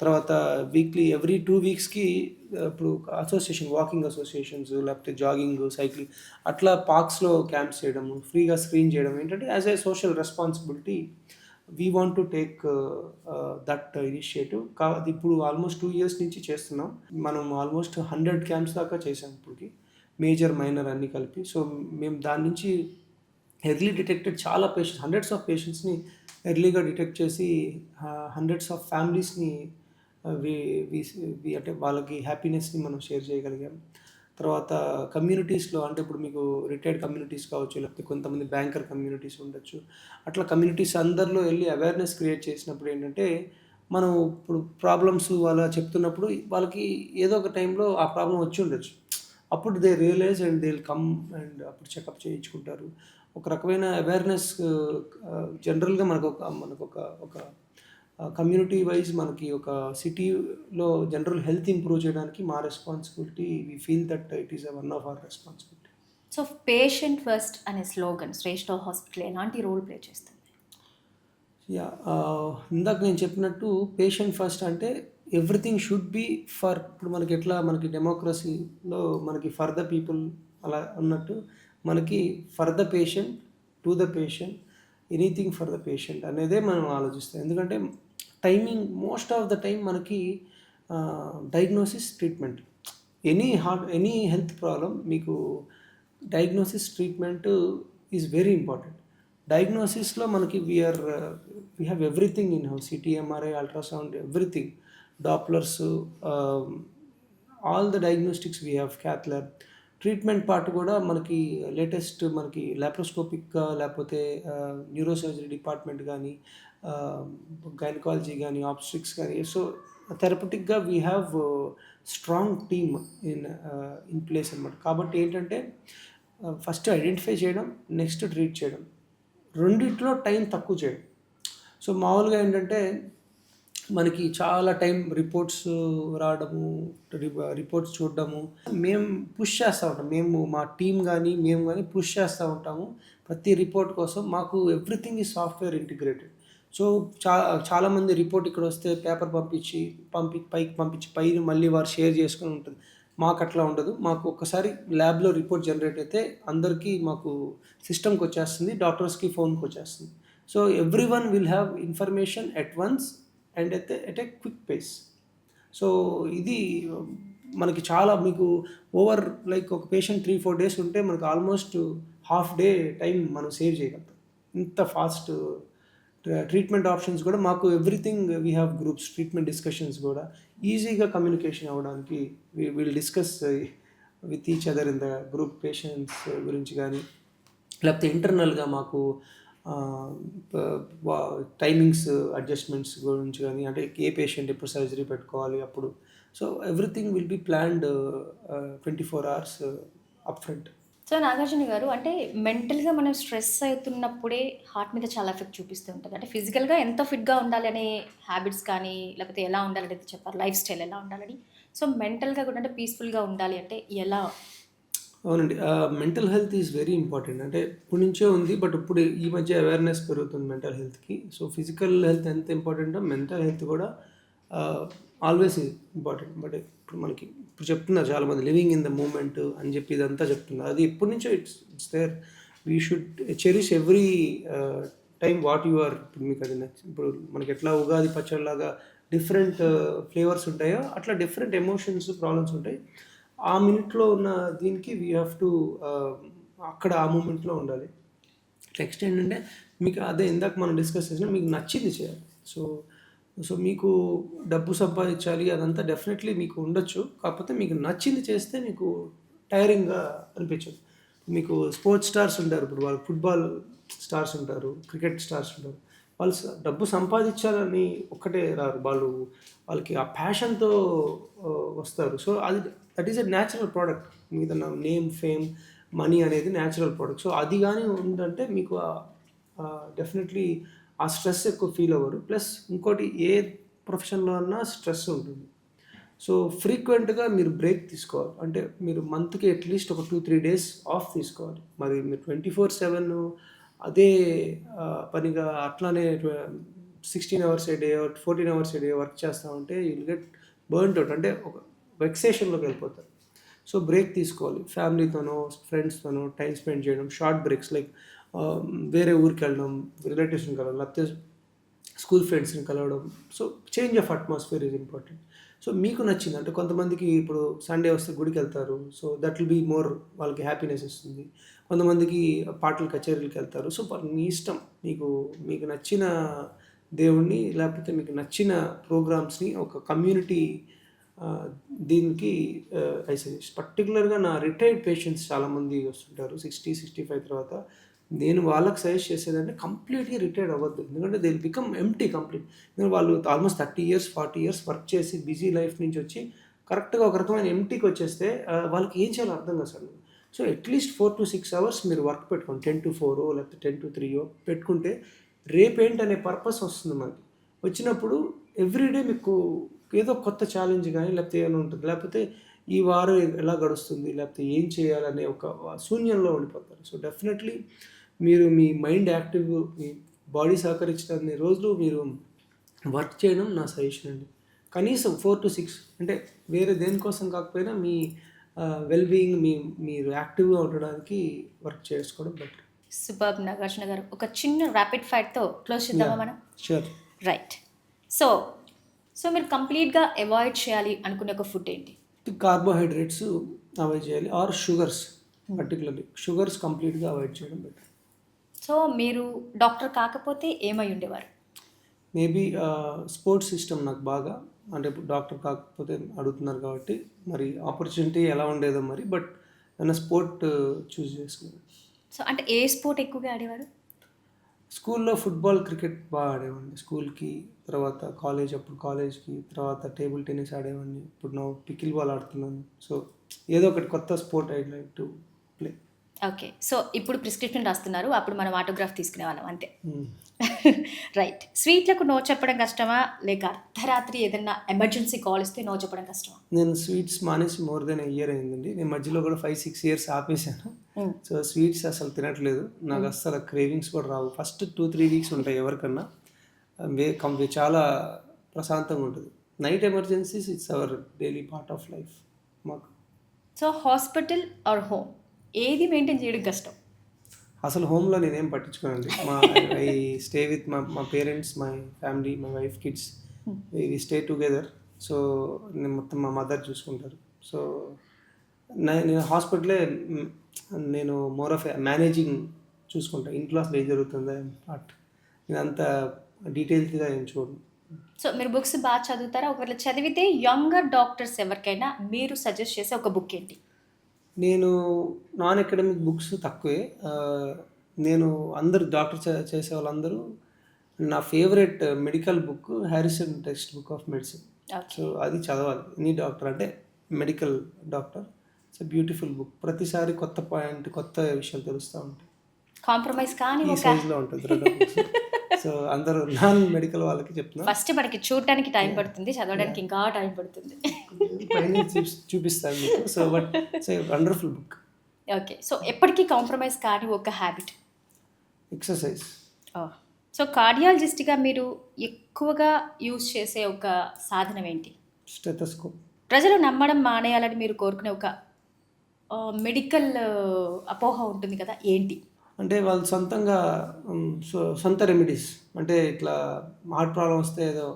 తర్వాత వీక్లీ ఎవ్రీ 2 వీక్స్‌కి ఇప్పుడు వాకింగ్ అసోసియేషన్స్ లేకపోతే జాగింగ్, సైక్లింగ్ అట్లా పార్క్స్‌లో క్యాంప్స్ చేయడము, ఫ్రీగా స్క్రీన్ చేయడం ఏంటంటే as a social responsibility we want to take that initiative. అది ఇప్పుడు ఆల్మోస్ట్ 2 ఇయర్స్ నుంచి చేస్తున్నాం. మనం ఆల్మోస్ట్ 100 క్యాంప్స్ దాకా చేసాం ఇప్పటికి. మేజర్, మైనర్ అన్నీ కలిపి. సో మేము దాని నుంచి ఎర్లీ డిటెక్టెడ్ చాలా పేషెంట్స్, హండ్రెడ్స్ ఆఫ్ పేషెంట్స్ని ఎర్లీగా డిటెక్ట్ చేసి హండ్రెడ్స్ ఆఫ్ ఫ్యామిలీస్ని వి వి అంటే వాళ్ళకి హ్యాపీనెస్ని మనం షేర్ చేయగలిగాం. తర్వాత కమ్యూనిటీస్లో అంటే ఇప్పుడు మీకు రిటైర్డ్ కమ్యూనిటీస్ కావచ్చు, లేకపోతే కొంతమంది బ్యాంకర్ కమ్యూనిటీస్ ఉండొచ్చు. అట్లా కమ్యూనిటీస్ అందరిలో వెళ్ళి అవేర్నెస్ క్రియేట్ చేసినప్పుడు ఏంటంటే మనం ఇప్పుడు ప్రాబ్లమ్స్ వాళ్ళ చెప్తున్నప్పుడు వాళ్ళకి ఏదో ఒక టైంలో ఆ ప్రాబ్లం వచ్చి ఉండొచ్చు. అప్పుడు they realise and they will come and అప్పుడు చెకప్ చేయించుకుంటారు. ఒక రకమైన అవేర్నెస్ జనరల్గా మనకొక ఒక కమ్యూనిటీ వైజ్ మనకి ఒక సిటీలో జనరల్ హెల్త్ ఇంప్రూవ్ చేయడానికి మా responsibility we feel that it is one of our responsibility. So patient first అనే స్లోగన్ శ్రేష్ఠ హాస్పిటల్ ఎలాంటి రోల్ ప్లే చేస్తుంది? యా ఇందాక నేను చెప్పినట్టు పేషెంట్ ఫస్ట్ అంటే ఎవ్రీథింగ్ షుడ్ బి ఫర్, ఇప్పుడు మనకి ఎట్లా మనకి డెమోక్రసీలో మనకి ఫర్ ద పీపుల్ అలా ఉన్నట్టు మనకి for the patient, to the patient, anything for the patient అనేదే మనం ఆలోచిస్తాం. ఎందుకంటే timing most of the time మనకి diagnosis, treatment, any health problem మీకు diagnosis, treatment is very important. డయాగ్నోసిస్లో మనకి we have everything in house, CT, MRI, ultrasound, everything, dopplers, all the diagnostics we have, cath lab. Treatment part కూడా మనకి latest మనకి లాప్రోస్కోపిక్గా లేకపోతే neuro surgery department కానీ, gynaecology కానీ, ఆబ్స్ట్రిక్స్ కానీ. సో థెరపటిక్గా we have strong team in place అనమాట. కాబట్టి ఏంటంటే ఫస్ట్ ఐడెంటిఫై చేయడం, నెక్స్ట్ ట్రీట్ చేయడం, రెండిట్లో టైం తక్కువ చేయడం. సో మామూలుగా ఏంటంటే మనకి చాలా టైం రిపోర్ట్స్ రావడము, రిపోర్ట్స్ చూడడము, మేము పుష్ చేస్తూ ఉంటాం. మా టీం కానీ మేము కానీ పుష్ చేస్తూ ఉంటాము ప్రతి రిపోర్ట్ కోసం. మాకు ఎవ్రీథింగ్ ఈ సాఫ్ట్వేర్ ఇంటిగ్రేటెడ్. సో చాలామంది రిపోర్ట్ ఇక్కడ వస్తే పేపర్ పైకి పంపించి పైన మళ్ళీ వారు షేర్ చేసుకొని ఉంటుంది. మాకు అట్లా ఉండదు. మాకు ఒక్కసారి ల్యాబ్లో రిపోర్ట్ జనరేట్ అయితే అందరికీ మాకు సిస్టమ్కి వచ్చేస్తుంది, డాక్టర్స్కి ఫోన్కి వచ్చేస్తుంది. So every one will have information at once and at a quick pace. So ఇది మనకి చాలా మీకు ఓవర్ లైక్ ఒక పేషెంట్ 3-4 డేస్ ఉంటే మనకు ఆల్మోస్ట్ హాఫ్ డే టైం మనం సేవ్ చేయగలుగుతాం. ఇంత ఫాస్ట్ ట్రీట్మెంట్ ఆప్షన్స్ కూడా మాకు everything we have groups, treatment discussions కూడా ఈజీగా కమ్యూనికేషన్ అవ్వడానికి will discuss with each other in the group, patients గురించి కానీ లేకపోతే ఇంటర్నల్గా మాకు టైమింగ్స్ అడ్జస్ట్మెంట్స్ గురించి కానీ, అంటే ఏ పేషెంట్ ఎప్పుడు సర్జరీ పెట్టుకోవాలి అప్పుడు. So everything will be planned 24 hours up front. So Nagarjuna గారు, అంటే మెంటల్గా మనం స్ట్రెస్ అవుతున్నప్పుడే హార్ట్ మీద చాలా ఎఫెక్ట్ చూపిస్తూ ఉంటుంది. అంటే ఫిజికల్గా ఎంత ఫిట్గా ఉండాలి అనే హ్యాబిట్స్ కానీ లేకపోతే ఎలా ఉండాలని అయితే చెప్పారు, లైఫ్ స్టైల్ ఎలా ఉండాలని. సో మెంటల్గా కూడా అంటే పీస్ఫుల్గా ఉండాలి అంటే ఎలా? అవునండి, mental health is very important. అంటే ఇప్పటి నుంచే ఉంది, బట్ ఇప్పుడు ఈ మధ్య అవేర్నెస్ పెరుగుతుంది మెంటల్ హెల్త్కి. సో ఫిజికల్ హెల్త్ ఎంత ఇంపార్టెంటో మెంటల్ హెల్త్ కూడా ఆల్వేస్ ఇంపార్టెంట్. బట్ ఇప్పుడు చెప్తున్నారు చాలామంది లివింగ్ ఇన్ ద మూమెంట్ అని చెప్పి ఇదంతా చెప్తున్నారు. అది ఎప్పటి నుంచో it's there. We should cherish every time what you are. ఇప్పుడు మీకు అది ఇప్పుడు మనకి ఎట్లా ఉగాది పచ్చడిలాగా డిఫరెంట్ ఫ్లేవర్స్ ఉంటాయో అట్లా డిఫరెంట్ ఎమోషన్స్, ప్రాబ్లమ్స్ ఉంటాయి. ఆ మినిట్లో ఉన్న దీనికి వీ హ్యావ్ టు అక్కడ ఆ మూమెంట్లో ఉండాలి. నెక్స్ట్ ఏంటంటే మీకు అదే ఇందాక మనం డిస్కస్ చేసినా మీకు నచ్చింది చేయాలి. సో మీకు డబ్బు సంపాదించాలి అదంతా డెఫినెట్లీ మీకు ఉండొచ్చు. కాకపోతే మీకు నచ్చింది చేస్తే మీకు టైరింగ్గా అనిపించదు. మీకు స్పోర్ట్స్ స్టార్స్ ఉంటారు, ఇప్పుడు వాళ్ళు ఫుట్బాల్ స్టార్స్ ఉంటారు, క్రికెట్ స్టార్స్ ఉంటారు. వాళ్ళు డబ్బు సంపాదించాలని ఒక్కటే రారు, వాళ్ళకి ఆ ప్యాషన్తో వస్తారు. So that is a natural product. మీద నేమ్, ఫేమ్, మనీ అనేది న్యాచురల్ ప్రోడక్ట్. సో అది కానీ ఉందంటే మీకు డెఫినెట్లీ ఆ స్ట్రెస్ ఎక్కువ ఫీల్ అవ్వరు. ప్లస్ ఇంకోటి ఏ ప్రొఫెషన్లో అన్నా స్ట్రెస్ ఉంటుంది. సో ఫ్రీక్వెంట్గా మీరు బ్రేక్ తీసుకోవాలి. అంటే మీరు మంత్కి అట్లీస్ట్ ఒక 2-3 days ఆఫ్ తీసుకోవాలి. మరి మీరు 24/7 అదే పనిగా అట్లానే 16 అవర్స్ ఏ డే 14 అవర్స్ ఏ డే వర్క్ చేస్తూ ఉంటే యుల్ గెట్ బర్న్డ్ అవుట్, అంటే ఒక వెక్సేషన్లోకి వెళ్ళిపోతారు. సో బ్రేక్ తీసుకోవాలి, ఫ్యామిలీతోనో ఫ్రెండ్స్తోనో టైం స్పెండ్ చేయడం, షార్ట్ బ్రేక్స్ లైక్ వేరే ఊరికి వెళ్ళడం, రిలేటివ్స్ని కలవడం, లేకపోతే స్కూల్ ఫ్రెండ్స్ని కలవడం. So change of atmosphere is important. So మీకు నచ్చింది అంటే కొంతమందికి ఇప్పుడు సండే వస్తే గుడికి వెళ్తారు, so that will be more వాళ్ళకి హ్యాపీనెస్ ఇస్తుంది. కొంతమందికి పాటలు కచేరీలకు వెళ్తారు. సో మీ ఇష్టం, మీకు నచ్చిన దేవుణ్ణి లేకపోతే మీకు నచ్చిన ప్రోగ్రామ్స్ని ఒక కమ్యూనిటీ దీనికి ఐ సజెస్ట్. పర్టికులర్గా నా రిటైర్డ్ పేషెంట్స్ చాలామంది వస్తుంటారు 60-65 తర్వాత. నేను వాళ్ళకి సజెస్ట్ చేసేదంటే కంప్లీట్గా రిటైర్డ్ అవ్వద్దు, ఎందుకంటే they will become empty complete. ఎందుకంటే వాళ్ళు ఆల్మోస్ట్ 30 ఇయర్స్ 40 ఇయర్స్ వర్క్ చేసి బిజీ లైఫ్ నుంచి వచ్చి కరెక్ట్గా ఒక రకమైన ఎంప్టీకి వచ్చేస్తే వాళ్ళకి ఏం చేయాలో అర్థం కాదు sir. So at least 4 to 6 hours మీరు వర్క్ పెట్టుకోండి, 10 to 4 లేకపోతే 10 to 3 పెట్టుకుంటే రేపేంటనే పర్పస్ వస్తుంది మనకి. వచ్చినప్పుడు ఎవ్రీడే మీకు ఏదో కొత్త ఛాలెంజ్ కానీ లేకపోతే ఏమైనా ఉంటుంది, లేకపోతే ఈ వారం ఎలా గడుస్తుంది, లేకపోతే ఏం చేయాలనే ఒక శూన్యంలో ఉండిపోతారు. సో డెఫినెట్లీ మీరు మీ మైండ్ యాక్టివ్, మీ బాడీ సహకరించడానికి రోజులు మీరు వర్క్ చేయడం నా సజెషన్ అండి. కనీసం 4 to 6, అంటే వేరే దేనికోసం కాకపోయినా మీ వెల్బీయింగ్, మీరు యాక్టివ్గా ఉండడానికి వర్క్ చేసుకోవడం బెటర్. సూపర్బ్ నాగార్జున గారు. ఒక చిన్న ర్యాపిడ్ ఫైర్తో క్లోజ్ చేద్దామా మనం? షూర్. రైట్. సో మీరు కంప్లీట్గా అవాయిడ్ చేయాలి అనుకునే ఒక ఫుడ్ ఏంటి? కార్బోహైడ్రేట్స్ అవాయిడ్ చేయాలి, ఆర్ షుగర్స్. పర్టికులర్లీ షుగర్స్ కంప్లీట్గా అవాయిడ్ చేయడం బెటర్. సో మీరు డాక్టర్ కాకపోతే ఏమై ఉండేవారు? మేబీ స్పోర్ట్స్ సిస్టమ్ నాకు బాగా, అంటే ఇప్పుడు డాక్టర్ కాకపోతే అడుగుతున్నారు కాబట్టి మరి ఆపర్చునిటీ ఎలా ఉండేదో మరి, బట్ నేను స్పోర్ట్ చూస్ చేసుకున్నాను. సో అంటే ఏ స్పోర్ట్ ఎక్కువగా ఆడేవారు? స్కూల్లో ఫుట్బాల్, క్రికెట్ బాగా ఆడేవాడిని స్కూల్కి, తర్వాత అప్పుడు కాలేజ్కి, తర్వాత టేబుల్ టెన్నిస్ ఆడేవాడిని. ఇప్పుడు నా పికిల్ బాల్ ఆడుతున్నాను. సో ఏదో ఒకటి కొత్త sport I like to play. Okay. So ఇప్పుడు ప్రిస్క్రిప్షన్ రాస్తున్నారు, అప్పుడు మనం ఆటోగ్రాఫ్ తీసుకునే వాళ్ళం అంతే. రైట్. స్వీట్లకు నో చెప్పడం కష్టమా, లేక అర్ధరాత్రి ఏదైనా ఎమర్జెన్సీ కాల్ ఇస్తే నో చెప్పడం కష్టమా? నేను స్వీట్స్ మానేసి మోర్ దెన్ ఇయర్ అయిందండి. నేను మధ్యలో కూడా 5-6 ఇయర్స్ ఆపేసాను. సో స్వీట్స్ అసలు తినట్లేదు, నాకు అసలు క్రేవింగ్స్ కూడా రావు. ఫస్ట్ 2-3 వీక్స్ ఉంటాయి ఎవరికన్నా, చాలా ప్రశాంతంగా ఉంటుంది. Night emergencies it's our daily part of life మాకు. సో హాస్పిటల్ ఆర్ హోమ్, ఏది మెయింటైన్ చేయడం కష్టం? అసలు హోమ్లో నేనేం పట్టించుకోనండి. ఐ స్టే విత్ మా parents, my family, my wife, kids, we stay together. So నేను మొత్తం మా మదర్ చూసుకుంటారు. సో నేను హాస్పిటలే, నేను మోర్ ఆఫ్ మేనేజింగ్ చూసుకుంటాను. ఇంట్లో అసలు ఏం జరుగుతుందో నేను అంత డీటెయిల్స్గా ఏం చూడను. సో మీరు బుక్స్ బాగా చదువుతారా? ఒకవేళ చదివితే యంగర్ డాక్టర్స్ ఎవరికైనా మీరు సజెస్ట్ చేసే ఒక బుక్ ఏంటి? నేను నాన్ అకాడమిక్ బుక్స్ తక్కువే. నేను అందరూ డాక్టర్ చేసే వాళ్ళందరూ, నా favourite medical book Harrison text book of medicine. So అది చదవాలి. ఎనీ డాక్టర్ అంటే medical doctor, it's beautiful book. ప్రతిసారి కొత్త పాయింట్, కొత్త విషయాలు తెలుస్తూ ఉంటాయి. కాంప్రమైజ్ కానీ ఈ సైజ్లో ఉంటుంది రెండు బుక్స్. సో అందరూ నాన్ మెడికల్ వాళ్ళకి చెప్తున్నా, ఫస్ట్ మనకి చూడడానికి టైం పడుతుంది, చదవడానికి ఇంకా టైం పడుతుంది. చూపిస్తాను మీకు. So but it's a wonderful book. Okay. So ఎప్పటికీ కాంప్రమైజ్ కానీ ఒక హ్యాబిట్? ఎక్సర్సైజ్. సో కార్డియాలజిస్ట్గా మీరు ఎక్కువగా యూజ్ చేసే ఒక సాధనం ఏంటి? స్టెథోస్కోప్. ప్రజలు నమ్మడం మానేయాలని మీరు కోరుకునే ఒక మెడికల్ అపోహ ఉంటుంది కదా, ఏంటి? అంటే వాళ్ళు సొంతంగా సొంత రెమెడీస్, అంటే ఇట్లా హార్ట్ ప్రాబ్లం వస్తే ఏదో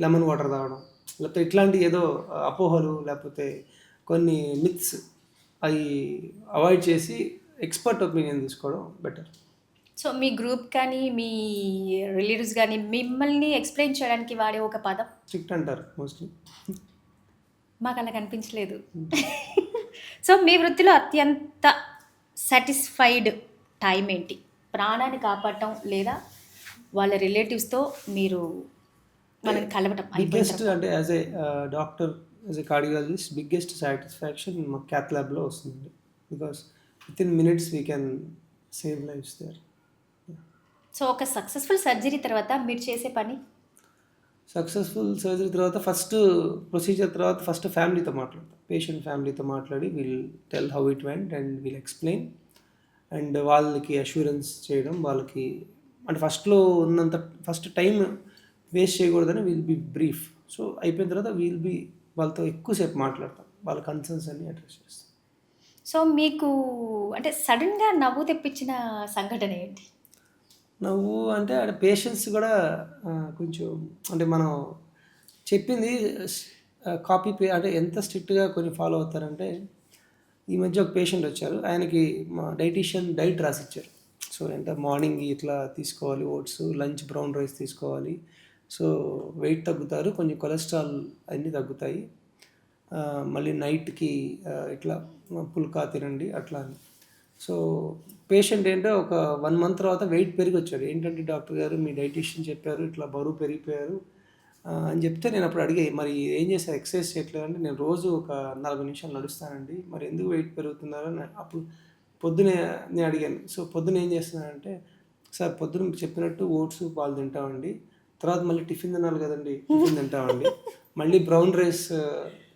లెమన్ వాటర్ తాగడం, లేకపోతే ఇట్లాంటి ఏదో అపోహలు, లేకపోతే కొన్ని మిత్స్, అవి అవాయిడ్ చేసి ఎక్స్పర్ట్ ఒపీనియన్ తీసుకోవడం బెటర్. సో మీ గ్రూప్ కానీ మీ రిలేటివ్స్ కానీ మిమ్మల్ని ఎక్స్ప్లెయిన్ చేయడానికి వాడే ఒక పదం? స్ట్రిక్ట్ అంటారు మోస్ట్లీ. మాకు అలా కనిపించలేదు. సో మీ వృత్తిలో అత్యంత సాటిస్ఫైడ్ టైం ఏంటి? ప్రాణాన్ని కాపాడటం లేదా వాళ్ళ రిలేటివ్స్తో మీరు వాళ్ళని కలవటం? బిగ్గెస్ట్ అంటే as a doctor, as a cardiologist, biggest satisfaction మా క్యాత్ ల్యాబ్లో వస్తుంది. Because within minutes we can save lives there. So ఒక సక్సెస్ఫుల్ సర్జరీ తర్వాత మీరు చేసే పని? సక్సెస్ఫుల్ సర్జరీ తర్వాత ఫస్ట్ ప్రొసీజర్ తర్వాత ఫస్ట్ ఫ్యామిలీతో మాట్లాడతాం, పేషెంట్ ఫ్యామిలీతో మాట్లాడి will tell how it went and will explain. And వాళ్ళకి అష్యూరెన్స్ చేయడం, వాళ్ళకి అంటే ఫస్ట్ టైం వేస్ట్ చేయకూడదని బి బ్రీఫ్. సో అయిపోయిన తర్వాత వాళ్ళతో ఎక్కువసేపు మాట్లాడతాం, వాళ్ళ కన్సర్న్స్ అన్ని అడ్రస్ చేస్తాం. సో మీకు అంటే సడన్గా నవ్వు తెప్పించిన సంఘటన ఏంటి? నవ్వు అంటే ఆడ పేషెన్స్ కూడా కొంచెం అంటే మనం చెప్పింది కాపీ అంటే ఎంత స్ట్రిక్ట్గా కొన్ని ఫాలో అవుతారంటే, ఈ మధ్య ఒక పేషెంట్ వచ్చారు, ఆయనకి మా డైటీషియన్ డైట్ రాసిచ్చారు. సో ఎంత మార్నింగ్ ఇట్లా తీసుకోవాలి, ఓట్స్, లంచ్ బ్రౌన్ రైస్ తీసుకోవాలి, సో వెయిట్ తగ్గుతారు, కొంచెం కొలెస్ట్రాల్ అన్నీ తగ్గుతాయి, మళ్ళీ నైట్కి ఇట్లా పుల్కా తినండి అట్లా అని. సో పేషెంట్ ఏంటో ఒక 1 month తర్వాత వెయిట్ పెరిగి వచ్చాడు. ఏంటంటే డాక్టర్ గారు మీ డైటీషియన్ చెప్పారు ఇట్లా బరువు పెరిగిపోయారు అని చెప్తే, నేను అప్పుడు అడిగే మరి ఏం చేశారు, ఎక్సర్సైజ్ చేయట్లేదు అంటే, నేను రోజు ఒక 40 నిమిషాలు నడుస్తానండి, మరి ఎందుకు వెయిట్ పెరుగుతున్నారు అని అప్పుడు పొద్దునే నేను అడిగాను. సో పొద్దున ఏం చేస్తున్నానంటే, సార్ పొద్దున చెప్పినట్టు ఓట్స్ పాలు తింటామండి, తర్వాత మళ్ళీ టిఫిన్ తినాలి కదండి, టిఫిన్ తింటామండి, మళ్ళీ బ్రౌన్ రైస్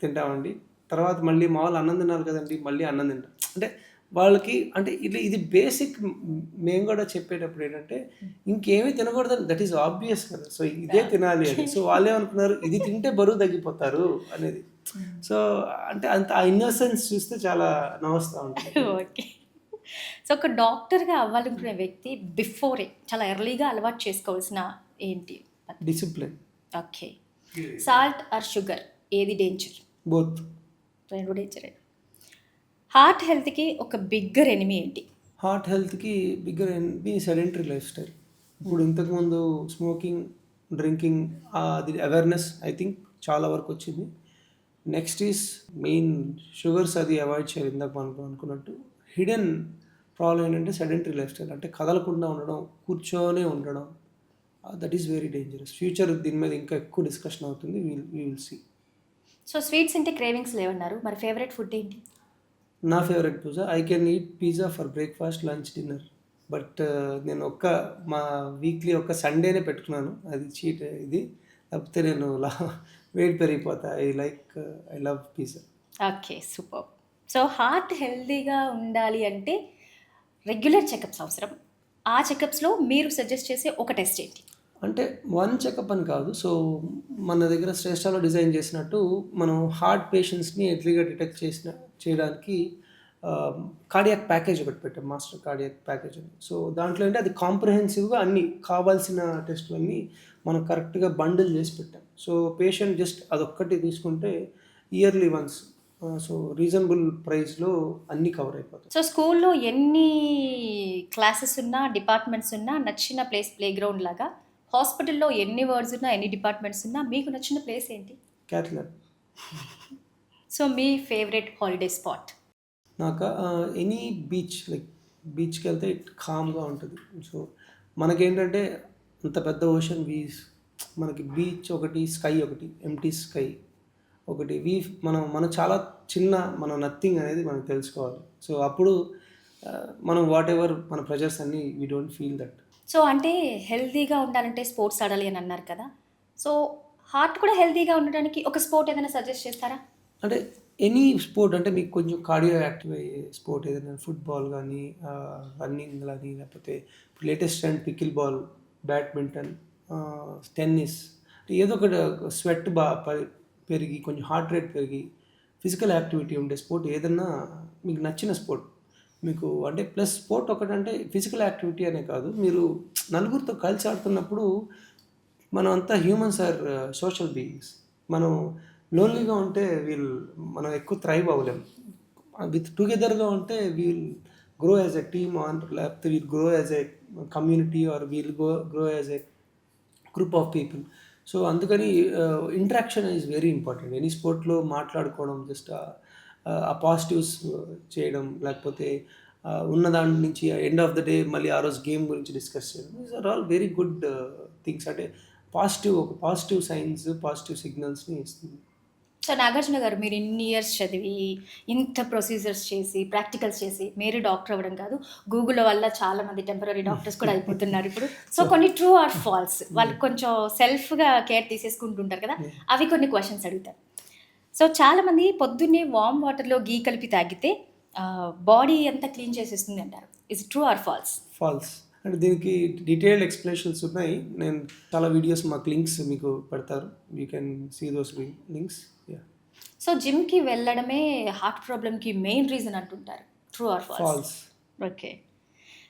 తింటామండి, తర్వాత మళ్ళీ మామూలు అన్నం తినాలి కదండి, మళ్ళీ అన్నం తింటాం. అంటే వాళ్ళకి అంటే ఇది బేసిక్. మేము కూడా చెప్పేటప్పుడు ఏంటంటే ఇంకేమీ తినకూడదని, దట్ ఈస్ ఆబ్వియస్ కదా, సో ఇదే తినాలి అని. సో వాళ్ళు ఏమనుకున్నారు, ఇది తింటే బరువు తగ్గిపోతారు అనేది. సో అంటే అంత ఆ ఇన్నోసెన్స్ చూస్తే చాలా నవ్వుస్తూ ఉంటుంది. ఓకే. సో ఒక డాక్టర్గా అవ్వాలనుకునే వ్యక్తి బిఫోరే చాలా ఎర్లీగా అలవాటు చేసుకోవాల్సిన ఏంటి? Discipline. Okay. Salt or sugar ఏది డేంజర్? బోత్. రెండు డేంజరే. హార్ట్ హెల్త్కి ఒక బిగ్గర్ ఎనిమీ ఏంటి? హార్ట్ హెల్త్కి bigger enemy sedentary life style. ఇప్పుడు ఇంతకుముందు స్మోకింగ్, డ్రింకింగ్, అది అవేర్నెస్ ఐ థింక్ చాలా వరకు వచ్చింది. నెక్స్ట్ ఈస్ మెయిన్ షుగర్స్, అది అవాయిడ్ చేయాలి. ఇందాక మనం అనుకున్నట్టు హిడెన్ ప్రాబ్లం ఏంటంటే సెడెంటరీ లైఫ్ స్టైల్, అంటే కదలకుండా ఉండడం, కూర్చొనే ఉండడం, that is very dangerous. Future దీని మీద ఇంకా ఎక్కువ డిస్కషన్ అవుతుంది, we will see. So sweets అంటే క్రేవింగ్స్ లేవన్నారు, మరి ఫేవరెట్ ఫుడ్ ఏంటి? నా favourite pizza. I can eat pizza for breakfast, lunch, dinner. But నేను మా వీక్లీ ఒక సండేనే పెట్టుకున్నాను, అది చీట్ ఇది, లేకపోతే నేను వెయిట్ పెరిగిపోతా. I love pizza. Okay, super. So heart హెల్తీగా ఉండాలి అంటే రెగ్యులర్ చెకప్స్ అవసరం. ఆ చెకప్స్లో మీరు సజెస్ట్ చేసే ఒక టెస్ట్ ఏంటి? అంటే వన్ చెకప్ అని కాదు. సో మన దగ్గర శ్రేష్ఠలో డిజైన్ చేసినట్టు మనం హార్ట్ పేషెంట్స్ని ఎర్లీగా డిటెక్ట్ చేయడానికి కార్డియాక్ ప్యాకేజ్ ఒకటి పెట్టాం, మాస్టర్ కార్డియాక్ ప్యాకేజ్ అని. సో దాంట్లో అంటే అది కాంప్రహెన్సివ్గా అన్ని కావాల్సిన టెస్టులన్నీ మనం కరెక్ట్గా బండిల్ చేసి పెట్టాం. సో పేషెంట్ జస్ట్ అదొక్కటి తీసుకుంటే ఇయర్లీ వన్స్, సో రీజనబుల్ ప్రైస్లో అన్నీ కవర్ అయిపోతాయి. సో స్కూల్లో ఎన్ని క్లాసెస్ ఉన్నా, డిపార్ట్మెంట్స్ ఉన్నా, నచ్చిన ప్లే గ్రౌండ్ లాగా హాస్పిటల్లో ఎన్ని వర్డ్స్ ఉన్నా, ఎన్ని డిపార్ట్మెంట్స్ ఉన్నా, మీకు నచ్చిన ప్లేస్ ఏంటి? క్యాథ్లాబ్. సో మీ ఫేవరెట్ హాలిడే స్పాట్? నాకు ఎనీ బీచ్, లైక్ బీచ్కి వెళ్తే కామ్గా ఉంటుంది. సో మనకేంటంటే అంత పెద్ద ఓషన్ వీస్, మనకి బీచ్ ఒకటి, స్కై ఒకటి, ఎంటీ స్కై ఒకటి, మనం చాలా చిన్న, మనం నథింగ్ అనేది మనం తెలుసుకోవాలి. సో అప్పుడు మనం వాట్ ఎవర్ మన ప్రెజర్స్ అన్నీ we don't feel that. So అంటే హెల్తీగా ఉండాలంటే స్పోర్ట్స్ ఆడాలి అని అన్నారు కదా, సో హార్ట్ కూడా హెల్తీగా ఉండడానికి ఒక స్పోర్ట్ ఏదైనా సజెస్ట్ చేస్తారా? అంటే ఎనీ స్పోర్ట్, అంటే మీకు కొంచెం కార్డియో యాక్టివ్ అయ్యే స్పోర్ట్ ఏదైనా, ఫుట్బాల్ కానీ, రన్నింగ్ కానీ, లేకపోతే latest trend pickle ball, badminton, tennis, ఏదో ఒకటి స్వెట్ పెరిగి కొంచెం హార్ట్ రేట్ పెరిగి ఫిజికల్ యాక్టివిటీ ఉండే స్పోర్ట్ ఏదన్నా మీకు నచ్చిన స్పోర్ట్ మీకు, అంటే ప్లస్ స్పోర్ట్ ఒకటంటే ఫిజికల్ యాక్టివిటీ అనే కాదు, మీరు నలుగురితో కలిసి ఆడుతున్నప్పుడు మనం అంతా హ్యూమన్స్ ఆర్ సోషల్ బీయింగ్స్. మనం లోన్లీగా ఉంటే మనం ఎక్కువ థ్రైవ్ అవ్వలేము. విత్ టుగెదర్గా ఉంటే we'll grow as a team, లేకపోతే we'll grow as a community, or we'll grow as a group of people. So అందుకని interaction is very important. Any స్పోర్ట్లో మాట్లాడుకోవడం, జస్ట్ ఆ పాజిటివ్స్ చేయడం, లేకపోతే ఉన్న దాని నుంచి ఎండ్ ఆఫ్ ద డే మళ్ళీ ఆ రోజు గేమ్ గురించి డిస్కస్ చేయడం, these are all very good things. అంటే ఒక పాజిటివ్ సైన్స్, పాజిటివ్ సిగ్నల్స్ని ఇస్తుంది. సో నాగార్జున గారు, మీరు ఇన్ని ఇయర్స్ చదివి, ఇంత ప్రొసీజర్స్ చేసి, ప్రాక్టికల్స్ చేసి, మీరు డాక్టర్ అవ్వడం కాదు, గూగుల్ వల్ల చాలామంది టెంపరీ డాక్టర్స్ కూడా అయిపోతున్నారు ఇప్పుడు. సో కొన్ని ట్రూ ఆర్ ఫాల్స్, వాళ్ళు కొంచెం సెల్ఫ్గా కేర్ తీసేసుకుంటుంటారు కదా, అవి కొన్ని క్వశ్చన్స్ అడుగుతారు. సో చాలామంది పొద్దున్నే వామ్ వాటర్లో గీ కలిపి తాగితే బాడీ అంతా క్లీన్ చేసేస్తుంది అంటారు. Is true or false? False. అంటే దీనికి డీటెయిల్డ్ ఎక్స్ప్లెనేషన్స్ ఉన్నాయి. నేను చాలా వీడియోస్ మాకు లింక్స్ మీకు పెడతారు. You can see those links. Yeah. So జిమ్కి వెళ్ళడమే హార్ట్ ప్రాబ్లమ్కి మెయిన్ రీజన్ అంటుంటారు. True or false? False. Okay.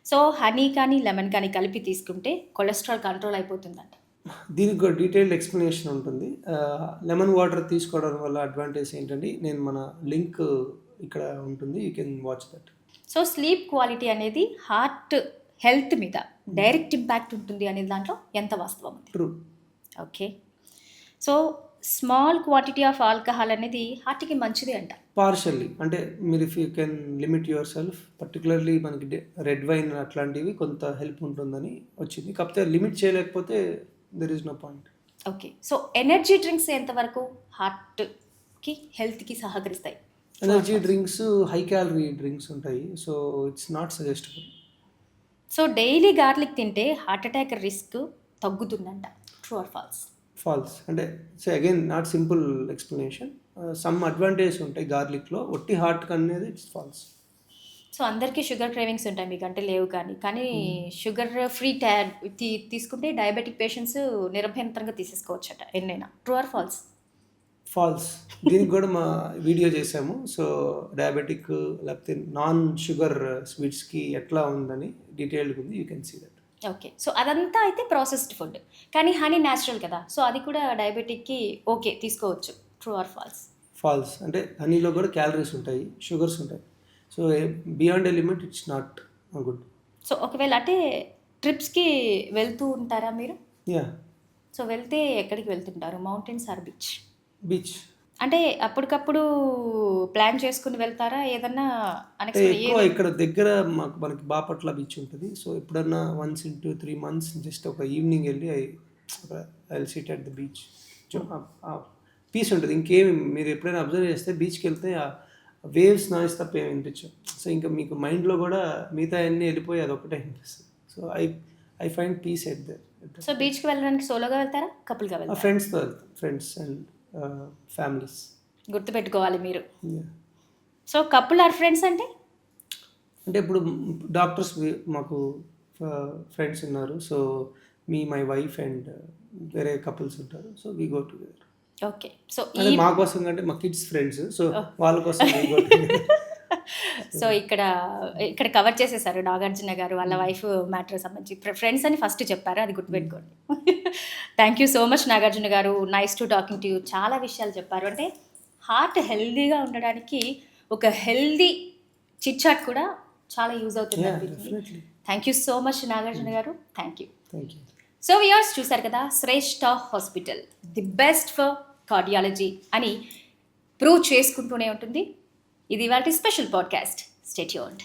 So honey కానీ లెమన్ కానీ కలిపి తీసుకుంటే కొలెస్ట్రాల్ కంట్రోల్ అయిపోతుందంట. దీనికి కూడా డీటెయిల్డ్ ఎక్స్ప్లెనేషన్ ఉంటుంది. లెమన్ వాటర్ తీసుకోవడం వల్ల అడ్వాంటేజ్ ఏంటంటే నేను మన లింక్ ఇక్కడ ఉంటుంది, you can watch that. So sleep quality అనేది హార్ట్ హెల్త్ మీద డైరెక్ట్ ఇంపాక్ట్ ఉంటుంది అనే దాంట్లో ఎంత వాస్తవం ఉంది? True. Okay. So small quantity of alcohol అనేది హార్ట్కి మంచిది అంట. పార్షల్లీ అంటే మీరు if you can limit yourself, particularly మనకి రెడ్ వైన్ అట్లాంటివి కొంత హెల్ప్ ఉంటుందని వచ్చింది. కాకపోతే లిమిట్ చేయలేకపోతే there is no point. Okay. So energy drinks ఎంతవరకు హార్ట్కి హెల్త్కి సహకరిస్తాయి? Energy drinks high calorie drinks ఉంటాయి, so it's not suggestable. So daily garlic తింటే హార్ట్ అటాక్ రిస్క్ తగ్గుతుందంట. True or false? ఫాల్స్. అంటే so again not simple explanation. Some advantage ఉంటాయి గార్లిక్లో, ఒట్టి హార్ట్ అనేది ఇట్స్ ఫాల్స్. సో అందరికీ షుగర్ క్రేవింగ్స్ ఉంటాయి, మీకంటే లేవు కానీ షుగర్ ఫ్రీ తీసుకుంటే డయాబెటిక్ పేషెంట్స్ నిరభ్యంతరంగా తీసేసుకోవచ్చట ఎన్నైనా. True or false? ఫాల్స్. దీనికి కూడా మా వీడియో చేసాము. సో డయాబెటిక్ లేకపోతే నాన్ షుగర్ స్వీట్స్కి ఎట్లా ఉందని డీటెయిల్డ్గా ఉంది, you can see that. Okay. So అదంతా అయితే ప్రాసెస్డ్ ఫుడ్, కానీ హనీ న్యాచురల్ కదా, సో అది కూడా డయాబెటిక్కి ఓకే తీసుకోవచ్చు. True or false? ఫాల్స్. అంటే హనీలో కూడా క్యాలరీస్ ఉంటాయి, షుగర్స్ ఉంటాయి, so beyond a limit it's not good. So ఒకవేళ అంటే ట్రిప్స్కి వెళ్తూ ఉంటారా మీరు? యా. సో వెళ్తే ఎక్కడికి వెళ్తుంటారు? Mountains or beach? బీచ్. అంటే అప్పటికప్పుడు ప్లాన్ చేసుకుని వెళ్తారా ఏదన్నా అంటే ఎక్కువ ఇక్కడ దగ్గర మనకి బాపట్ల బీచ్ ఉంటుంది, సో ఎప్పుడన్నా వన్స్ ఇన్ 2-3 months జస్ట్ ఒక ఈవినింగ్ వెళ్ళి I sit at the beach. Peace ఉంటుంది. ఇంకేమి మీరు ఎప్పుడైనా అబ్జర్వ్ చేస్తే బీచ్కి వెళ్తే ఆ వేవ్స్ నాయిస్ తప్ప ఏమి వినిపించవు. సో ఇంకా మీకు మైండ్లో కూడా మిగతా అన్నీ వెళ్ళిపోయి అదొకటే అనిపిస్తుంది. So I find peace at there. So బీచ్కి వెళ్ళడానికి సోలోగా వెళ్తారా, కపుల్గా వెళ్తారా? ఫ్రెండ్స్తో వెళ్తాం, ఫ్రెండ్స్ అండ్ ఫ్యామిలీస్. గుర్తుపెట్టుకోవాలి మీరు. సో కపుల్ ఆర్ ఫ్రెండ్స్ అంటే ఇప్పుడు డాక్టర్స్ మాకు ఫ్రెండ్స్ ఉన్నారు, సో మై వైఫ్ అండ్ వేరే కపుల్స్ ఉంటారు, so we go together. Okay. So అంటే మా కోసం కంటే మా కిడ్స్ ఫ్రెండ్స్, సో వాళ్ళ కోసం we go together. సో ఇక్కడ కవర్ చేసేసారు నాగార్జున గారు వాళ్ళ వైఫ్ మ్యాటర్ సంబంధించి. ఫ్రెండ్స్ అని ఫస్ట్ చెప్పారు, అది గుర్తుపెట్టుకోండి. Thank you so much Nagarjuna garu, nice to talking to you. చాలా విషయాలు చెప్పారు. అంటే హార్ట్ హెల్దీగా ఉండడానికి ఒక హెల్దీ చిట్ చాట్ కూడా చాలా యూజ్ అవుతుంది. Thank you so much Nagarjuna garu, thank you. So viewers చూసారు కదా, Shreshta hospital the best for cardiology అని ప్రూవ్ చేసుకుంటూనే ఉంటుంది. ఇది వాటి స్పెషల్ పాడ్కాస్ట్. Stay tuned.